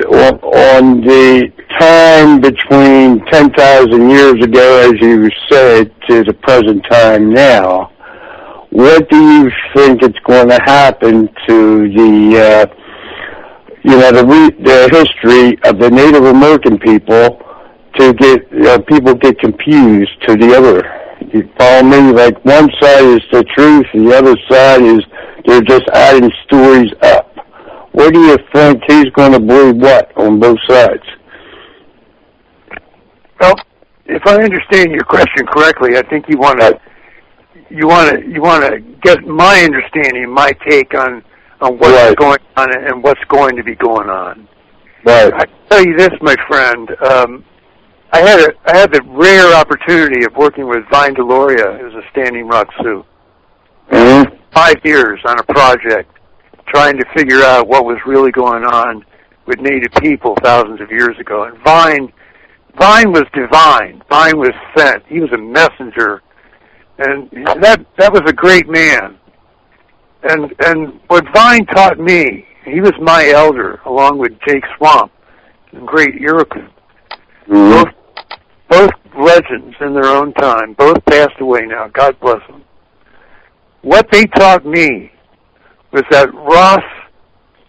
on the time between 10,000 years ago, as you said, to the present time now, what do you think is going to happen to the history of the Native American people to get people get confused to the other? You follow me? Like one side is the truth, and the other side is they're just adding stories up. What do you think he's going to believe what on both sides? Well, if I understand your question correctly, I think you want to get my understanding, my take on what's going on and what's going to be going on. Right. I tell you this, my friend. I had the rare opportunity of working with Vine Deloria, who's a Standing Rock Sioux. 5 years on a project, trying to figure out what was really going on with Native people thousands of years ago. And Vine was divine. Vine was sent. He was a messenger. And that was a great man. And what Vine taught me, he was my elder, along with Jake Swamp, the great Iroquois. Both legends in their own time, both passed away now, God bless them. What they taught me was that, Ross,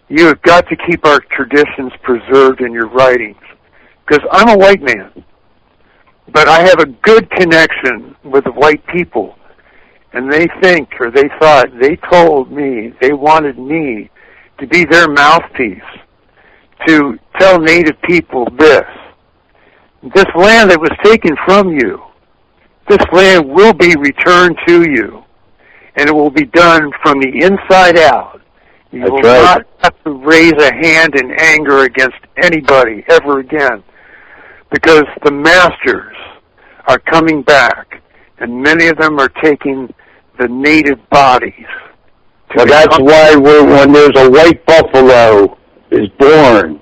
you have got to keep our traditions preserved in your writings. Because I'm a white man, but I have a good connection with the white people. And they think, or they thought, they told me, they wanted me to be their mouthpiece, to tell Native people this. This land that was taken from you, this land will be returned to you, and it will be done from the inside out. You will not have to raise a hand in anger against anybody ever again, because the masters are coming back, and many of them are taking the native bodies. Well, that's why when there's a white buffalo is born,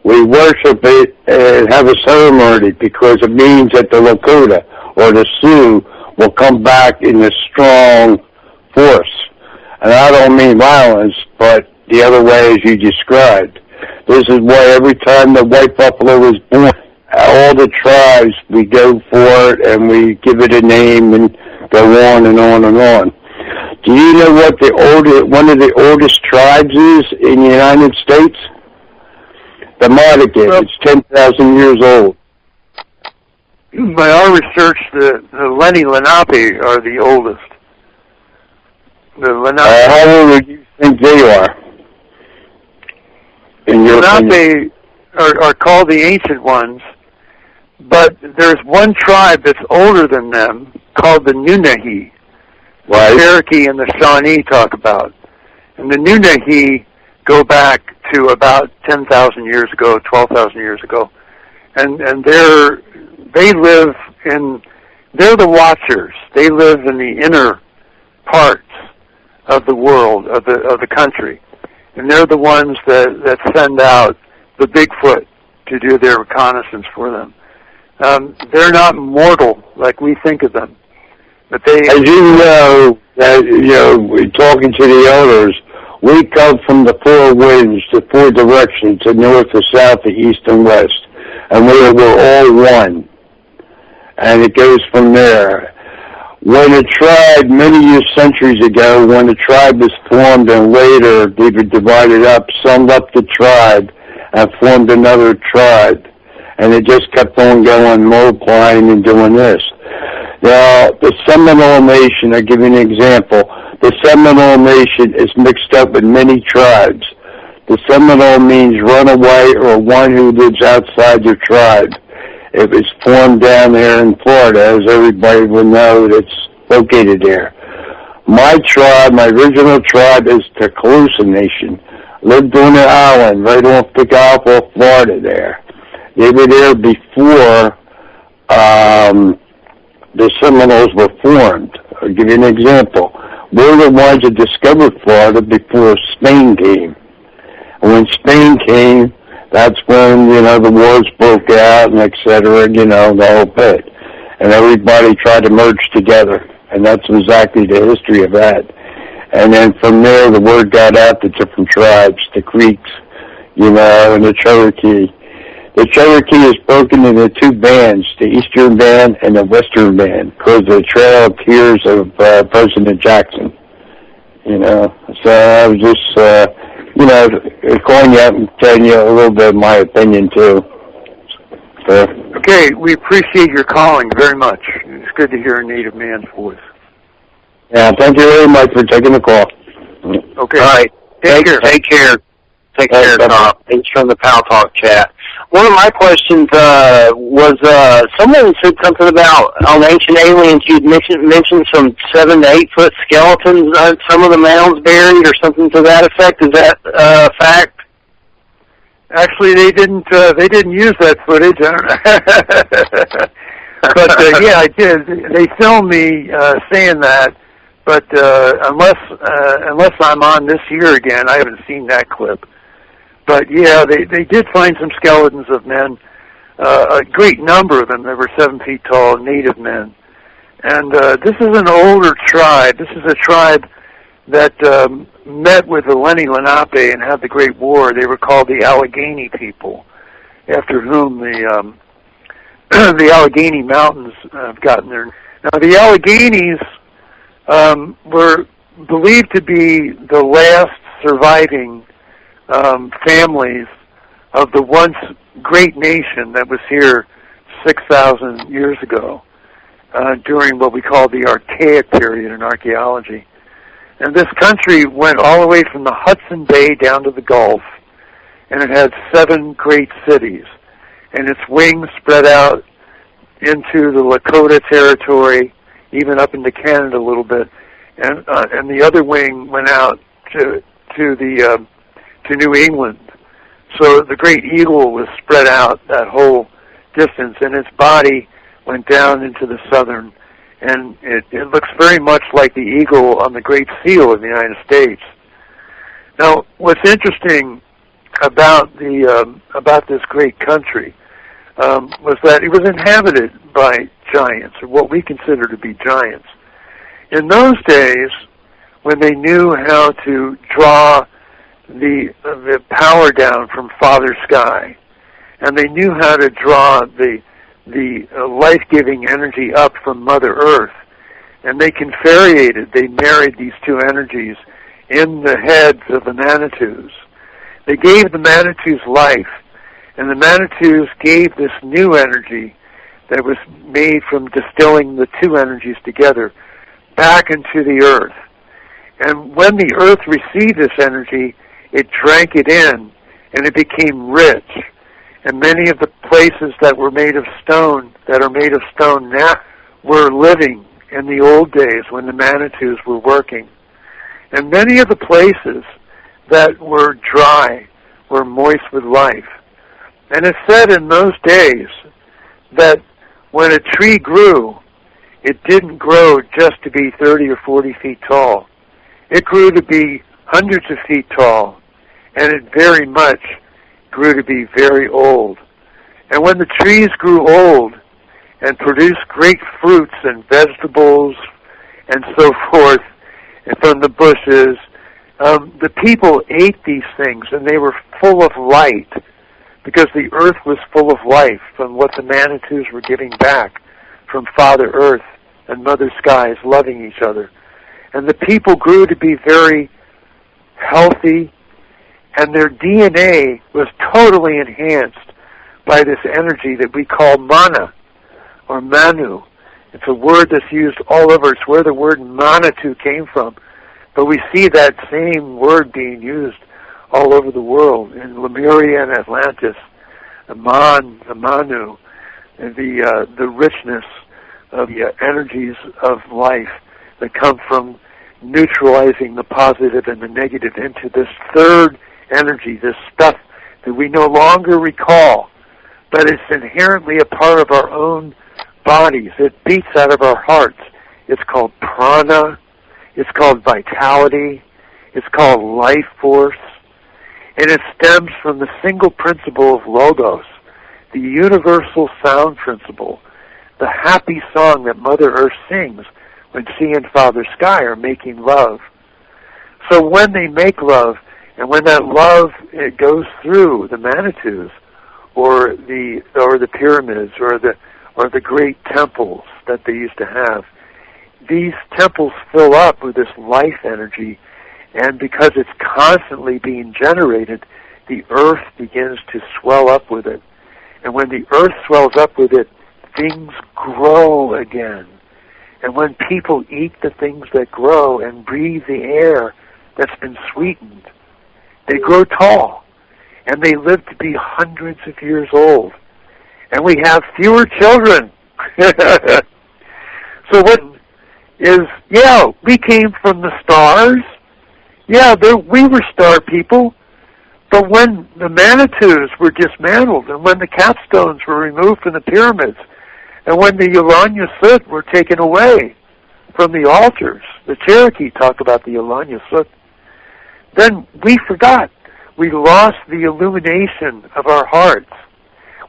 we worship it and have a ceremony, because it means that the Lakota or the Sioux will come back in a strong force. And I don't mean violence, but the other way as you described. This is why every time the white buffalo is born, all the tribes, we go for it and we give it a name and go on and on and on. Do you know what one of the oldest tribes is in the United States? The Madigan. It's 10,000 years old. By our research, the Lenni Lenape are the oldest. The Lenape. How old do you think they are? Lenape are called the ancient ones, but there's one tribe that's older than them called the Nunahi. Right. The Cherokee and the Shawnee talk about. And the Nunahi go back to about 10,000 years ago, 12,000 years ago. And they're the watchers. They live in the inner parts of the world, of the country. And they're the ones that send out the Bigfoot to do their reconnaissance for them. They're not mortal like we think of them. But they, as you know, talking to the elders, we come from the four winds, the four directions, the north, the south, the east, and west. And we're all one. And it goes from there. When a tribe, many centuries ago, when a tribe was formed and later they were divided up, some left the tribe and formed another tribe. And it just kept on going, multiplying and doing this. Now, the Seminole Nation, I'll give you an example. The Seminole Nation is mixed up with many tribes. The Seminole means runaway or one who lives outside their tribe. It was formed down there in Florida, as everybody will know that's located there. My tribe, my original tribe, is the Calusa Nation. Lived on an island right off the Gulf of Florida there. They were there before the Seminoles were formed. I'll give you an example. We're the ones that discovered Florida before Spain came. And when Spain came, that's when, the wars broke out and et cetera, the whole bit. And everybody tried to merge together. And that's exactly the history of that. And then from there, the word got out to different tribes, the Creeks, and the Cherokee. The Cherokee is broken into two bands, the Eastern Band and the Western Band, because of the Trail of Tears of President Jackson. So I was just, calling you out and telling you a little bit of my opinion, too. So. Okay, we appreciate your calling very much. It's good to hear a native man's voice. Yeah, thank you very much for taking the call. Okay. All right. Take care. Take care, Tom. Thanks from the Pal Talk chat. One of my questions was someone said something about on Ancient Aliens. You'd mentioned some 7 to 8 foot skeletons on some of the mounds buried, or something to that effect. Is that fact? Actually, they didn't use that footage. But yeah, I did. They filmed me saying that. But unless I'm on this year again, I haven't seen that clip. But yeah, they did find some skeletons of men, a great number of them that were 7 feet tall, native men. And this is an older tribe. This is a tribe that met with the Lenni Lenape and had the Great War. They were called the Allegheny people, after whom the the Allegheny Mountains have gotten their. Now, the Alleghenies were believed to be the last surviving families of the once great nation that was here 6,000 years ago, during what we call the Archaic period in archaeology. And this country went all the way from the Hudson Bay down to the Gulf, and it had 7 great cities, and its wings spread out into the Lakota territory, even up into Canada a little bit, and the other wing went out to New England. So the Great Eagle was spread out that whole distance, and its body went down into the southern, and it looks very much like the eagle on the Great Seal of the United States. Now, what's interesting about this great country was that it was inhabited by giants, or what we consider to be giants. In those days, when they knew how to draw the power down from Father Sky, and they knew how to draw the life-giving energy up from Mother Earth, and they conferiated, they married these two energies in the heads of the Manitous. They gave the Manitous life, and the Manitous gave this new energy that was made from distilling the two energies together back into the earth. And when the earth received this energy, it drank it in, and it became rich. And many of the places that were made of stone, that are made of stone now, were living in the old days when the Manitous were working. And many of the places that were dry were moist with life. And it's said in those days that when a tree grew, it didn't grow just to be 30 or 40 feet tall. It grew to be hundreds of feet tall, and it very much grew to be very old. And when the trees grew old and produced great fruits and vegetables and so forth, and from the bushes, the people ate these things, and they were full of light, because the earth was full of life from what the Manitous were giving back from Father Earth and Mother Skies loving each other. And the people grew to be very healthy, and their DNA was totally enhanced by this energy that we call mana, or manu. It's a word that's used all over. It's where the word Manitou came from. But we see that same word being used all over the world, in Lemuria and Atlantis, Manu, the richness of the energies of life that come from neutralizing the positive and the negative into this third energy, this stuff that we no longer recall, but it's inherently a part of our own bodies. It beats out of our hearts. It's called prana. It's called vitality. It's called life force. And it stems from the single principle of logos, the universal sound principle, the happy song that Mother Earth sings when she and Father Sky are making love. So when they make love, and when that love it goes through the Manitous, or the pyramids, or the great temples that they used to have, these temples fill up with this life energy, and because it's constantly being generated, the earth begins to swell up with it. And when the earth swells up with it, things grow again. And when people eat the things that grow and breathe the air that's been sweetened, they grow tall, and they live to be hundreds of years old. And we have fewer children. So what is, we came from the stars. We were star people. But when the Manitous were dismantled, and when the capstones were removed from the pyramids, and when the Yolanya Soot were taken away from the altars, the Cherokee talk about the Yolanya Soot, then we forgot. We lost the illumination of our hearts.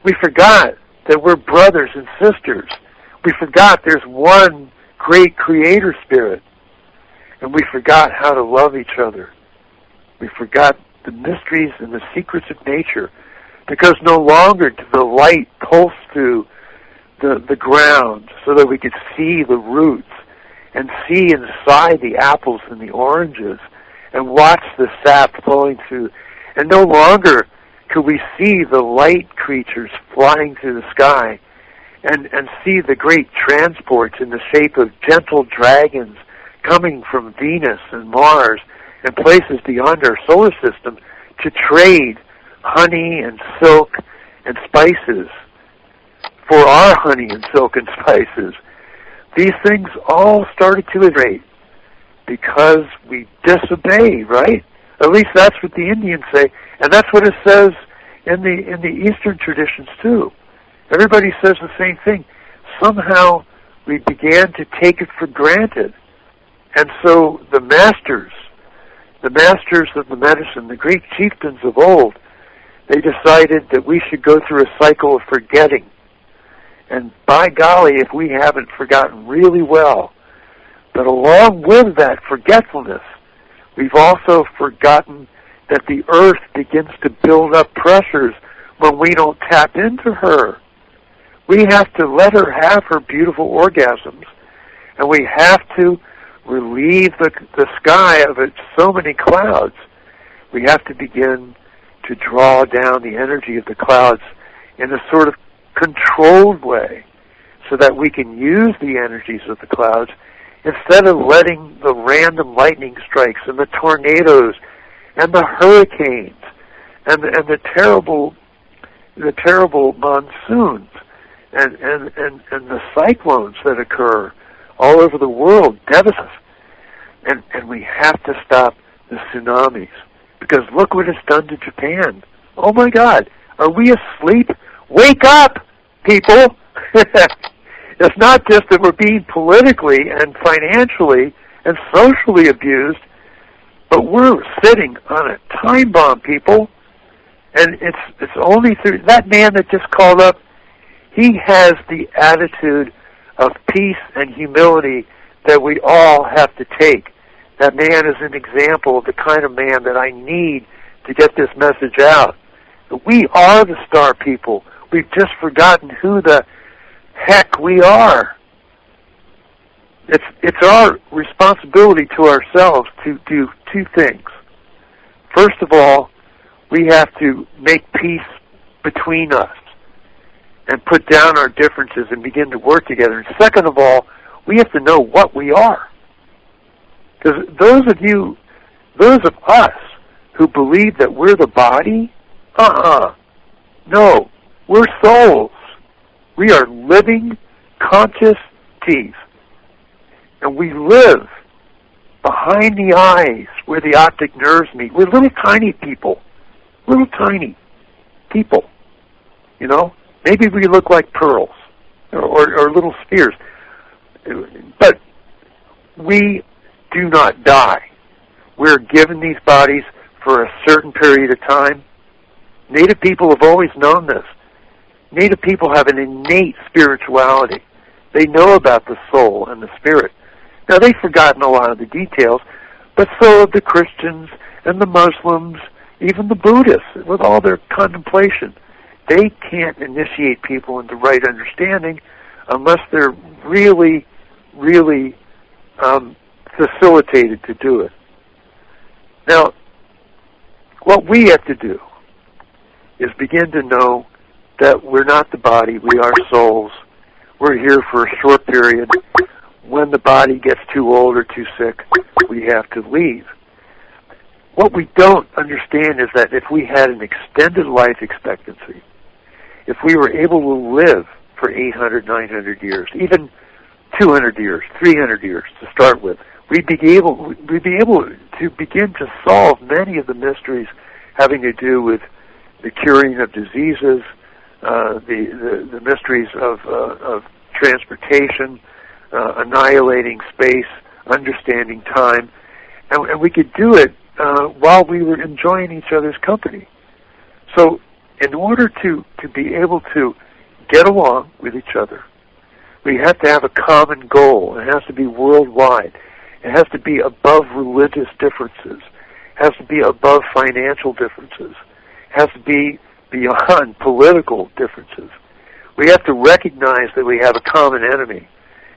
We forgot that we're brothers and sisters. We forgot there's one great creator spirit. and we forgot how to love each other. We forgot the mysteries and the secrets of nature, because no longer did the light pulse through the ground so that we could see the roots and see inside the apples and the oranges and watch the sap flowing through. And no longer could we see the light creatures flying through the sky and see the great transports in the shape of gentle dragons coming from Venus and Mars and places beyond our solar system to trade honey and silk and spices for our honey and silk and spices. These things all started to erode because we disobey, right? At least that's what the Indians say, and that's what it says in the Eastern traditions too. Everybody says the same thing. Somehow we began to take it for granted. And so the masters of the medicine, the great chieftains of old, they decided that we should go through a cycle of forgetting. And by golly, if we haven't forgotten really well. But along with that forgetfulness, we've also forgotten that the earth begins to build up pressures when we don't tap into her. We have to let her have her beautiful orgasms, and we have to relieve the sky of its so many clouds. We have to begin to draw down the energy of the clouds in a sort of controlled way so that we can use the energies of the clouds instead of letting the random lightning strikes and the tornadoes and the hurricanes and the terrible monsoons and the cyclones that occur all over the world devastate us. And we have to stop the tsunamis, because look what it's done to Japan. Oh my God, are we asleep? Wake up, people! It's not just that we're being politically and financially and socially abused, but we're sitting on a time bomb, people. And it's only through that man that just called up. He has the attitude of peace and humility that we all have to take. That man is an example of the kind of man that I need to get this message out. We are the star people. We've just forgotten who the heck we are. It's our responsibility to ourselves to do two things. First of all, we have to make peace between us and put down our differences and begin to work together. And second of all, we have to know what we are. Because those of us who believe that we're the body, no, we're souls. We are living, conscious teeth. And we live behind the eyes where the optic nerves meet. We're little tiny people. Little tiny people. You know? Maybe we look like pearls or little spheres. But we do not die. We're given these bodies for a certain period of time. Native people have always known this. Native people have an innate spirituality. They know about the soul and the spirit. Now, they've forgotten a lot of the details, but so have the Christians and the Muslims, even the Buddhists, with all their contemplation. They can't initiate people into right understanding unless they're really, really facilitated to do it. Now, what we have to do is begin to know that we're not the body, we are souls. We're here for a short period. When the body gets too old or too sick, we have to leave. What we don't understand is that if we had an extended life expectancy, if we were able to live for 800, 900 years, even 200 years, 300 years to start with, we'd be able to begin to solve many of the mysteries having to do with the curing of diseases, the mysteries of transportation, annihilating space, understanding time, and we could do it while we were enjoying each other's company. So in order to be able to get along with each other, we have to have a common goal. It has to be worldwide. It has to be above religious differences. It has to be above financial differences. It has to be beyond political differences. We have to recognize that we have a common enemy.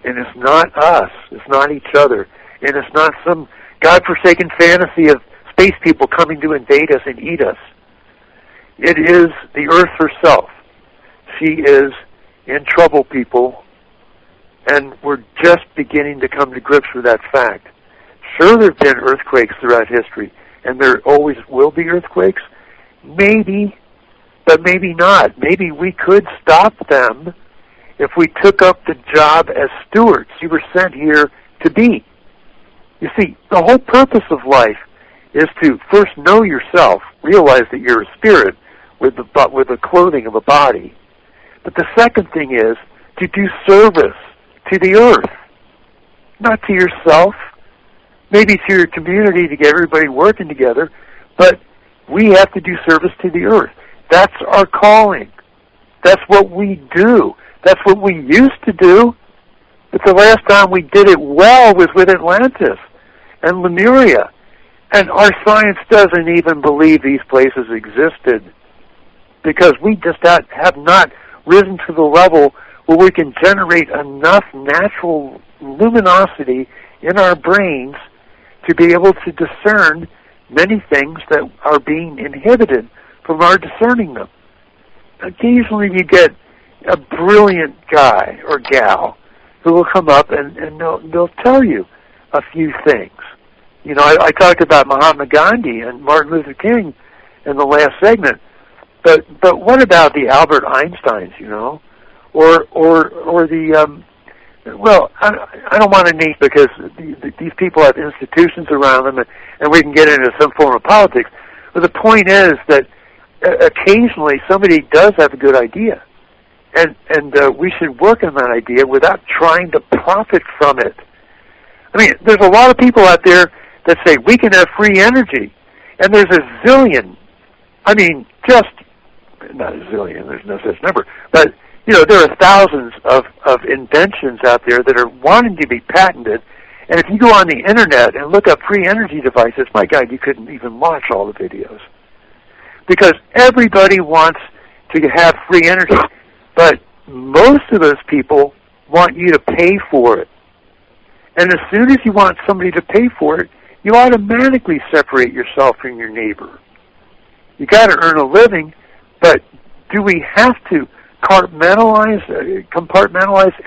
And it's not us. It's not each other. And it's not some godforsaken fantasy of space people coming to invade us and eat us. It is the Earth herself. She is in trouble, people. And we're just beginning to come to grips with that fact. Sure, there have been earthquakes throughout history, and there always will be earthquakes. Maybe, but maybe not. Maybe we could stop them if we took up the job as stewards you were sent here to be. You see, the whole purpose of life is to first know yourself, realize that you're a spirit with the clothing of a body. But the second thing is to do service to the earth, not to yourself, maybe to your community to get everybody working together, but we have to do service to the earth. That's our calling. That's what we do. That's what we used to do. But the last time we did it well was with Atlantis and Lemuria. And our science doesn't even believe these places existed because we just have not risen to the level where we can generate enough natural luminosity in our brains to be able to discern many things that are being inhibited from our discerning them. Occasionally you get a brilliant guy or gal who will come up and they'll tell you a few things. You know, I talked about Mahatma Gandhi and Martin Luther King in the last segment, but what about the Albert Einsteins, you know, or the well, I don't want to name because these people have institutions around them, and we can get into some form of politics. But the point is that occasionally somebody does have a good idea, and we should work on that idea without trying to profit from it. I mean, there's a lot of people out there that say we can have free energy, and there's a zillion. I mean, just not a zillion. There's no such number, but you know, there are thousands of inventions out there that are wanting to be patented. And if you go on the internet and look up free energy devices, my God, you couldn't even watch all the videos. Because everybody wants to have free energy. But most of those people want you to pay for it. And as soon as you want somebody to pay for it, you automatically separate yourself from your neighbor. You got to earn a living, but do we have to compartmentalize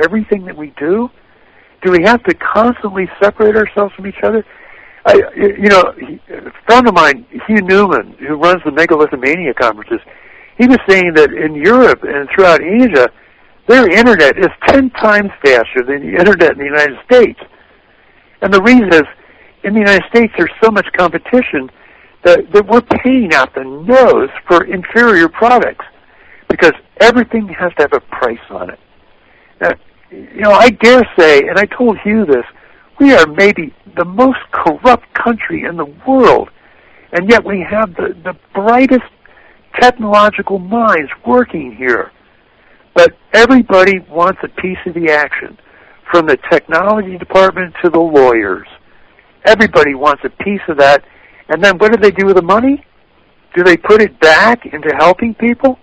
everything that we do? Do we have to constantly separate ourselves from each other? You know, a friend of mine, Hugh Newman, who runs the Megalithomania conferences, he was saying that in Europe and throughout Asia, their internet is 10 times faster than the internet in the United States. And the reason is, in the United States, there's so much competition that we're paying out the nose for inferior products, because everything has to have a price on it. Now, you know, I dare say, and I told Hugh this, we are maybe the most corrupt country in the world, and yet we have the brightest technological minds working here. But everybody wants a piece of the action, from the technology department to the lawyers. Everybody wants a piece of that, and then what do they do with the money? Do they put it back into helping people?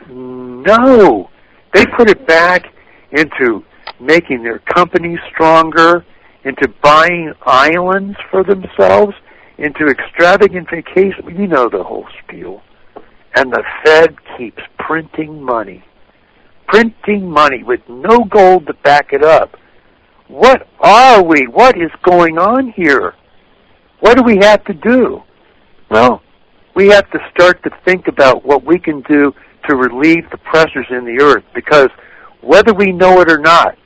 No. They put it back into making their companies stronger, into buying islands for themselves, into extravagant vacations. You know the whole spiel. And the Fed keeps printing money. Printing money with no gold to back it up. What are we? What is going on here? What do we have to do? Well, we have to start to think about what we can do to relieve the pressures in the earth, because whether we know it or not,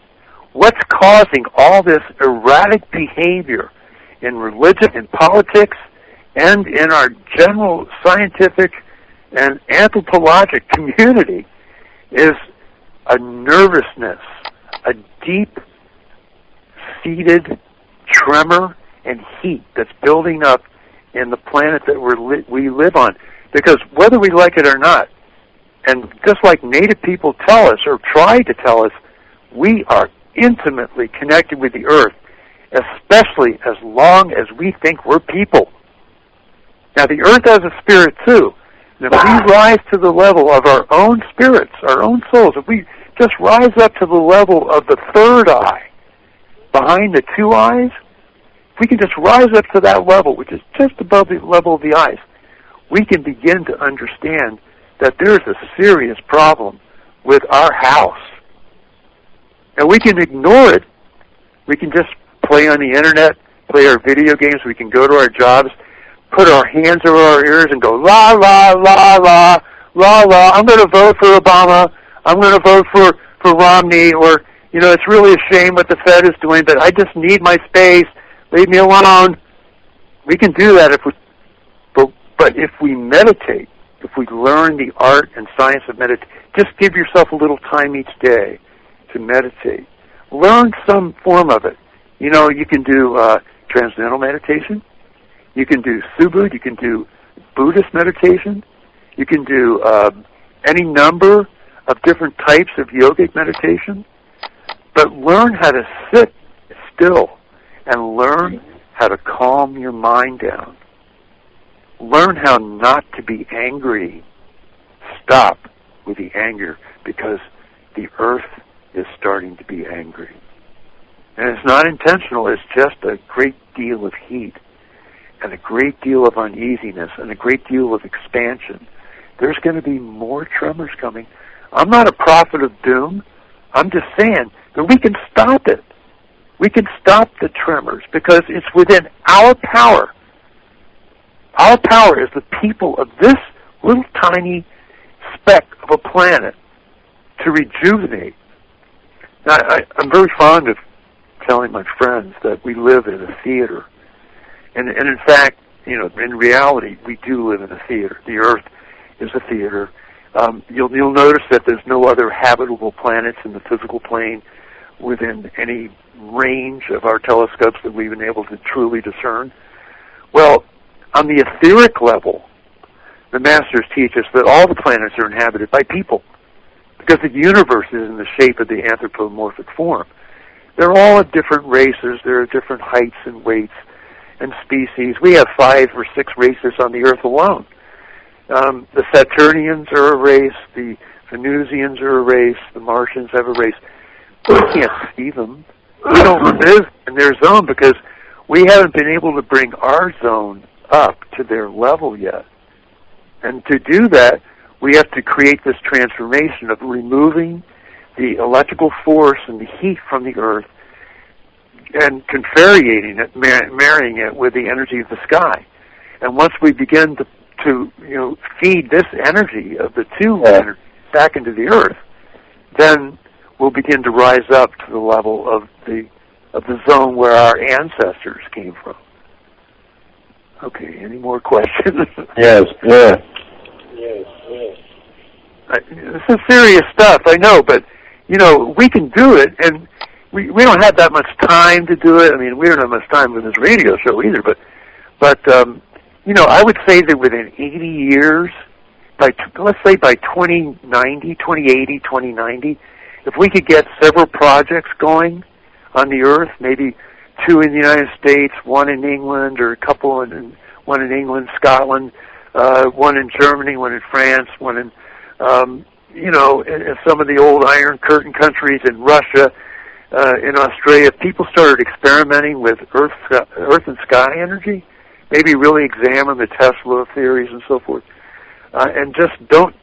what's causing all this erratic behavior in religion, in politics, and in our general scientific and anthropologic community is a nervousness, a deep-seated tremor and heat that's building up in the planet that we live on. Because whether we like it or not, and just like Native people tell us, or try to tell us, we are intimately connected with the earth. especially as long as we think we're people. Now, the earth has a spirit, too. And if we rise to the level of our own spirits, our own souls, if we just rise up to the level of the third eye, behind the two eyes, if we can just rise up to that level, which is just above the level of the eyes, we can begin to understand that there's a serious problem with our house. And we can ignore it. We can just play on the internet, play our video games, we can go to our jobs, put our hands over our ears and go, la, la, la, la, la, la, I'm going to vote for Obama, I'm going to vote for Romney, or, you know, it's really a shame what the Fed is doing, but I just need my space, leave me alone. We can do that but if we meditate, if we learn the art and science of meditation, just give yourself a little time each day to meditate. Learn some form of it. You know, you can do transcendental meditation. You can do Subud. You can do Buddhist meditation. You can do any number of different types of yogic meditation. But learn how to sit still and learn how to calm your mind down. Learn how not to be angry. Stop with the anger because the earth is starting to be angry. And it's not intentional, it's just a great deal of heat and a great deal of uneasiness and a great deal of expansion. There's going to be more tremors coming. I'm not a prophet of doom. I'm just saying that we can stop it. We can stop the tremors because it's within our power. Our power is the people of this little tiny speck of a planet to rejuvenate. Now, I'm very fond of telling my friends that we live in a theater. And in fact, you know, in reality, we do live in a theater. The Earth is a theater. You'll notice that there's no other habitable planets in the physical plane within any range of our telescopes that we've been able to truly discern. Well, on the etheric level, the masters teach us that all the planets are inhabited by people because the universe is in the shape of the anthropomorphic form. They're all of different races. There are different heights and weights and species. We have 5 or 6 races on the Earth alone. The Saturnians are a race. The Venusians are a race. The Martians have a race. We can't see them. We don't live in their zone because we haven't been able to bring our zone up to their level yet. And to do that, we have to create this transformation of removing the electrical force and the heat from the Earth and conferiating it, marrying it with the energy of the sky. And once we begin to feed this energy of the two back into the Earth, then we'll begin to rise up to the level of the zone where our ancestors came from. Okay, any more questions? Yes, yeah. This is serious stuff, I know, but, you know, we can do it, and we don't have that much time to do it. I mean, we don't have much time with this radio show either, but you know, I would say that within 80 years, let's say by 2080, 2090, if we could get several projects going on the Earth, maybe 2 in the United States, 1 in England, or a couple, one in England, Scotland, 1 in Germany, 1 in France, 1 in, you know, in some of the old Iron Curtain countries, in Russia, in Australia, if people started experimenting with Earth and sky energy, maybe really examine the Tesla theories and so forth, and just don't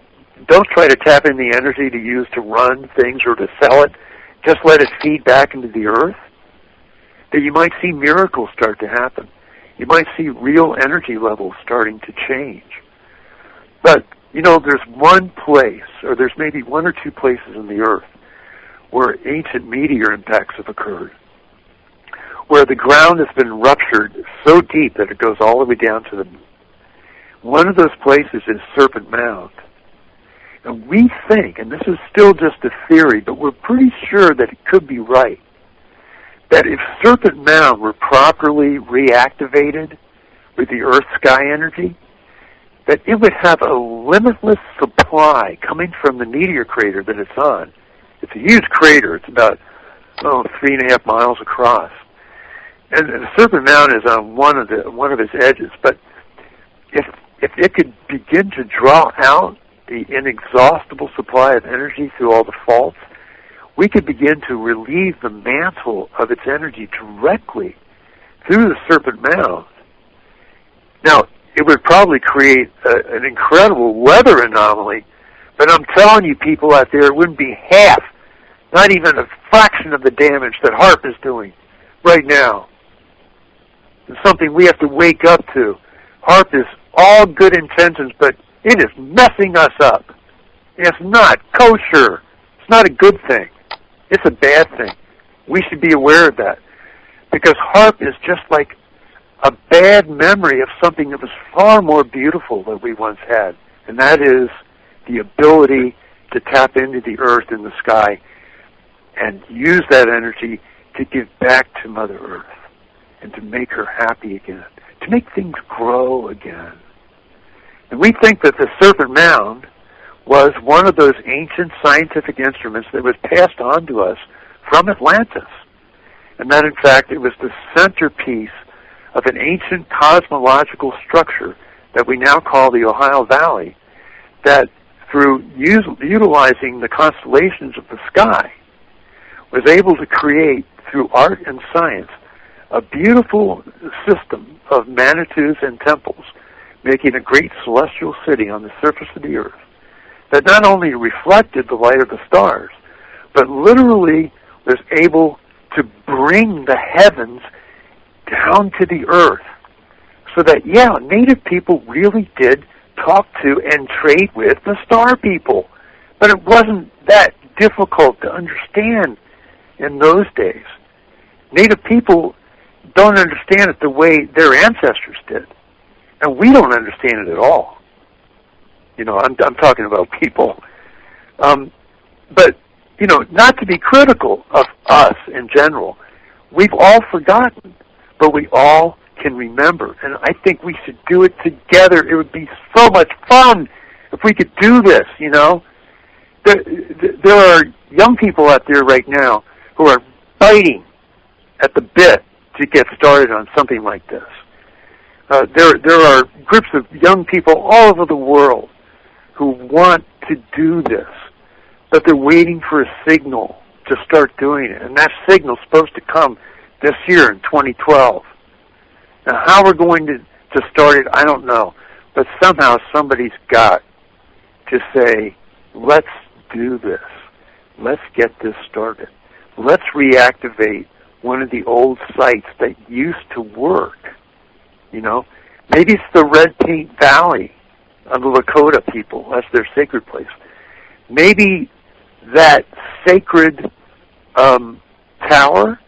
try to tap in the energy to use to run things or to sell it. Just let it feed back into the Earth. That you might see miracles start to happen. You might see real energy levels starting to change. But, you know, there's one place, or there's maybe 1 or 2 places in the Earth where ancient meteor impacts have occurred, where the ground has been ruptured so deep that it goes all the way down to the moon. One of those places is Serpent Mound. And we think, and this is still just a theory, but we're pretty sure that it could be right, that if Serpent Mound were properly reactivated with the Earth-sky energy, that it would have a limitless supply coming from the meteor crater that it's on. It's a huge crater. It's about 3.5 miles across. and the Serpent Mound is on one of its edges. But if it could begin to draw out the inexhaustible supply of energy through all the faults, we could begin to relieve the mantle of its energy directly through the Serpent Mound. Now, it would probably create an incredible weather anomaly, but I'm telling you, people out there, it wouldn't be half, not even a fraction of the damage that HAARP is doing right now. It's something we have to wake up to. HAARP is all good intentions, but it is messing us up. It's not kosher. It's not a good thing. It's a bad thing. We should be aware of that, because HAARP is just like a bad memory of something that was far more beautiful that we once had, and that is the ability to tap into the earth and the sky and use that energy to give back to Mother Earth and to make her happy again, to make things grow again. And we think that the Serpent Mound was one of those ancient scientific instruments that was passed on to us from Atlantis, and that in fact it was the centerpiece of an ancient cosmological structure that we now call the Ohio Valley, that through utilizing the constellations of the sky was able to create, through art and science, a beautiful system of Manitous and temples, making a great celestial city on the surface of the earth that not only reflected the light of the stars, but literally was able to bring the heavens down to the earth, so that, yeah, native people really did talk to and trade with the star people. But it wasn't that difficult to understand in those days. Native people don't understand it the way their ancestors did, and we don't understand it at all. You know, I'm talking about people. But, you know, not to be critical of us in general, we've all forgotten, but we all can remember. And I think we should do it together. It would be so much fun if we could do this, you know. There are young people out there right now who are biting at the bit to get started on something like this. There are groups of young people all over the world who want to do this, but they're waiting for a signal to start doing it. And that signal's supposed to come this year in 2012. Now, how we're going to start it, I don't know. But somehow somebody's got to say, let's do this. Let's get this started. Let's reactivate one of the old sites that used to work. You know, maybe it's the Red Paint Valley of the Lakota people. That's their sacred place. Maybe that sacred tower,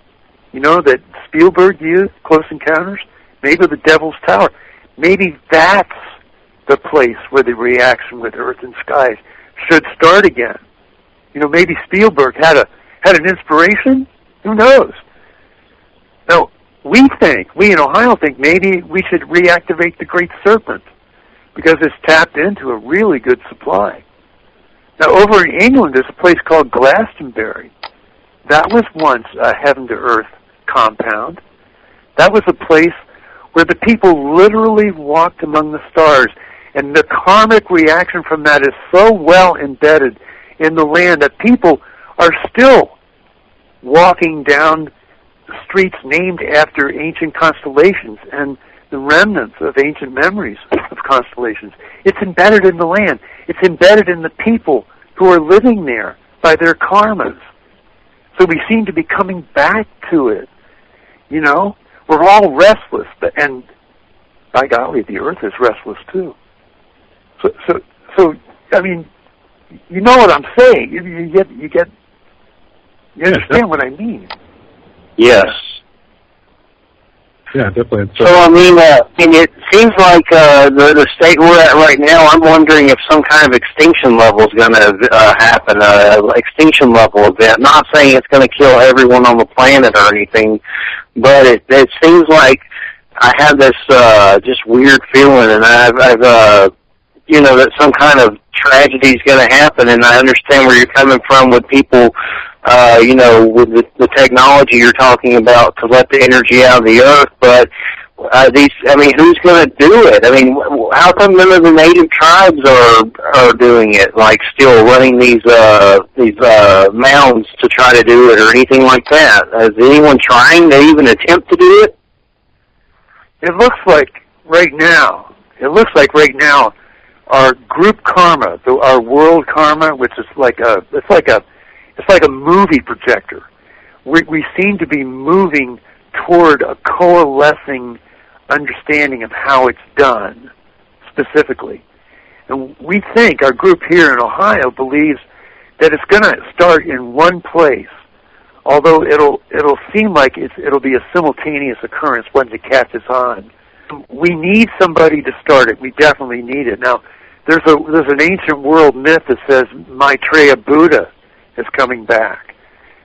you know, that Spielberg used, Close Encounters, maybe the Devil's Tower. Maybe that's the place where the reaction with earth and skies should start again. You know, maybe Spielberg had an inspiration. Who knows? Now, we in Ohio think maybe we should reactivate the Great Serpent because it's tapped into a really good supply. Now, over in England, there's a place called Glastonbury. That was once a heaven-to-earth compound. That was a place where the people literally walked among the stars, and the karmic reaction from that is so well embedded in the land that people are still walking down streets named after ancient constellations and the remnants of ancient memories of constellations. It's embedded in the land. It's embedded in the people who are living there by their karmas. So we seem to be coming back to it. You know, we're all restless, and by golly, the earth is restless too. So I mean, you know what I'm saying. You understand what I mean. Yes. Yeah, definitely. So I mean, it seems like the state we're at right now. I'm wondering if some kind of extinction level is going to happen. Extinction level event. Not saying it's going to kill everyone on the planet or anything, but it seems like I have this just weird feeling, and I've you know, that some kind of tragedy is going to happen. And I understand where you're coming from with people with the technology you're talking about to let the energy out of the earth, but who's going to do it? I mean, how come none of the native tribes are doing it, like still running these mounds to try to do it or anything like that? Is anyone trying to even attempt to do it? It looks like right now, our group karma, our world karma, which is like a movie projector. We seem to be moving toward a coalescing understanding of how it's done, specifically. And we think, our group here in Ohio believes that it's going to start in one place, although it'll seem like it'll be a simultaneous occurrence once it catches on. We need somebody to start it. We definitely need it. Now, there's an ancient world myth that says Maitreya Buddha is coming back.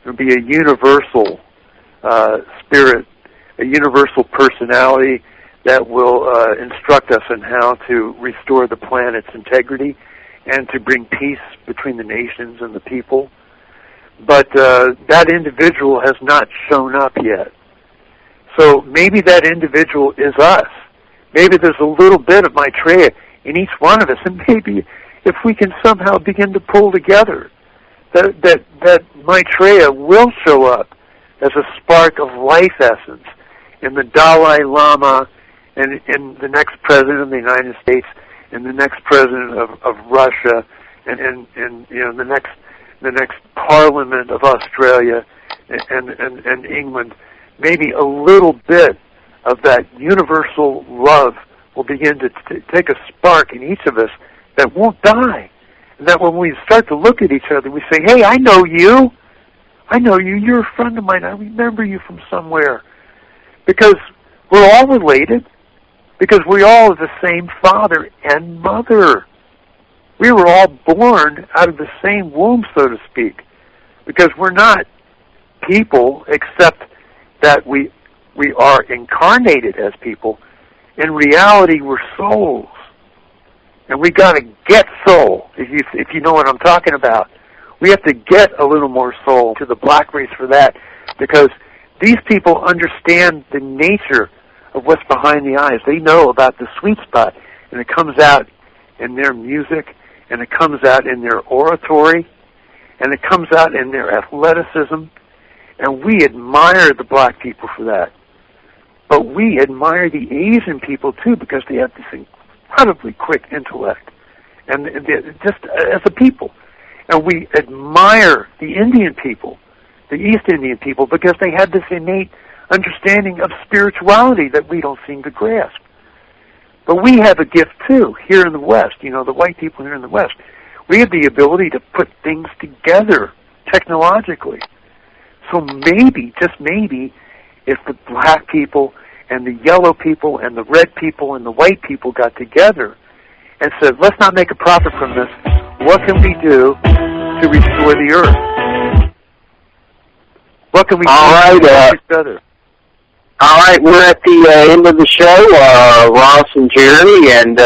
It'll be a universal spirit, a universal personality that will instruct us on how to restore the planet's integrity and to bring peace between the nations and the people. But that individual has not shown up yet. So maybe that individual is us. Maybe there's a little bit of Maitreya in each one of us, and maybe if we can somehow begin to pull together, that Maitreya will show up as a spark of life essence in the Dalai Lama and in the next president of the United States and the next president of Russia and the next Parliament of Australia and England. Maybe a little bit of that universal love will begin to take a spark in each of us that won't die. And that when we start to look at each other, we say, hey, I know you. You're a friend of mine. I remember you from somewhere. Because we're all related. Because we all have the same father and mother. We were all born out of the same womb, so to speak. Because we're not people, except that we are incarnated as people. In reality, we're souls. And we got to get soul, if you know what I'm talking about. We have to get a little more soul to the black race for that, because these people understand the nature of what's behind the eyes. They know about the sweet spot, and it comes out in their music, and it comes out in their oratory, and it comes out in their athleticism, and we admire the black people for that. But we admire the Asian people, too, because they have this incredibly quick intellect, and just as a people. And we admire the Indian people, the East Indian people, because they had this innate understanding of spirituality that we don't seem to grasp. But we have a gift, too, here in the West, the white people here in the West. We have the ability to put things together technologically. So maybe, just maybe, if the black people and the yellow people and the red people and the white people got together and said, let's not make a profit from this. What can we do to restore the earth? What can we do to restore each other? All right, we're at the end of the show, Ross and Jerry, and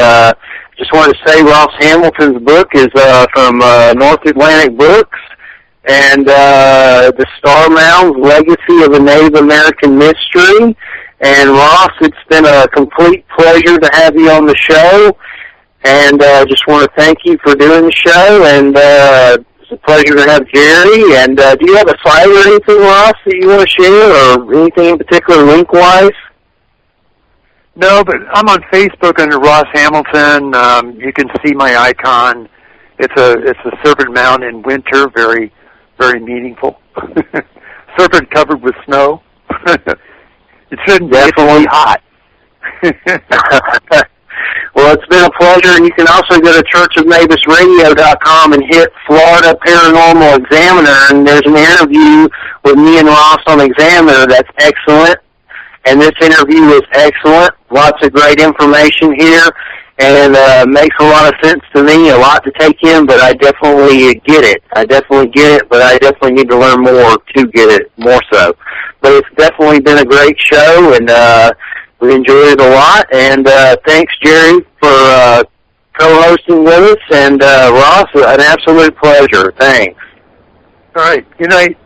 just want to say Ross Hamilton's book is from North Atlantic Books, and The Star Mounds, Legacy of a Native American Mystery. And Ross, it's been a complete pleasure to have you on the show, and just want to thank you for doing the show, and it's a pleasure to have Jerry. And do you have a site or anything, Ross, that you want to share, or anything in particular link-wise? No, but I'm on Facebook under Ross Hamilton. You can see my icon. It's a serpent mound in winter, very, very meaningful. Serpent covered with snow. It shouldn't definitely be hot. Well, it's been a pleasure, and you can also go to churchofmabusradio.com and hit Florida Paranormal Examiner, and there's an interview with me and Ross on Examiner that's excellent, and this interview is excellent. Lots of great information here, and makes a lot of sense to me, a lot to take in, but I definitely get it. But I definitely need to learn more to get it more so. But it's definitely been a great show, and we enjoyed it a lot. And thanks, Jerry, for co-hosting with us. And Ross, an absolute pleasure. Thanks. All right. Good night.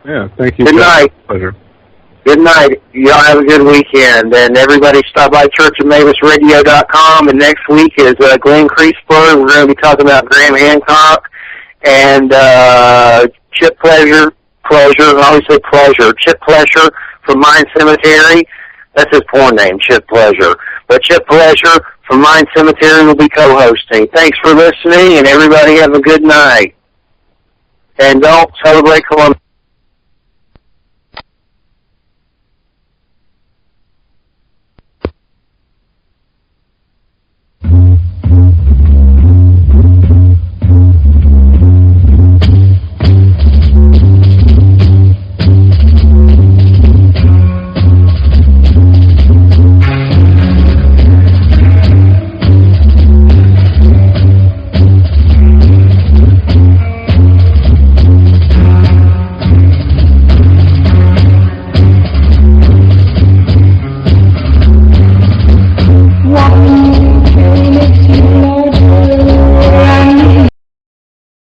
Yeah, thank you. Good night. Pleasure. Good night. Y'all have a good weekend. And everybody stop by churchofmabusradio.com. And next week is Glenn Kreisberg. We're going to be talking about Graham Hancock and Chip Pleasure, I always say Pleasure, Chip Pleasure from Mind Cemetery. That's his porn name, Chip Pleasure. But Chip Pleasure from Mind Cemetery will be co-hosting. Thanks for listening, and everybody have a good night. And don't celebrate Columbus.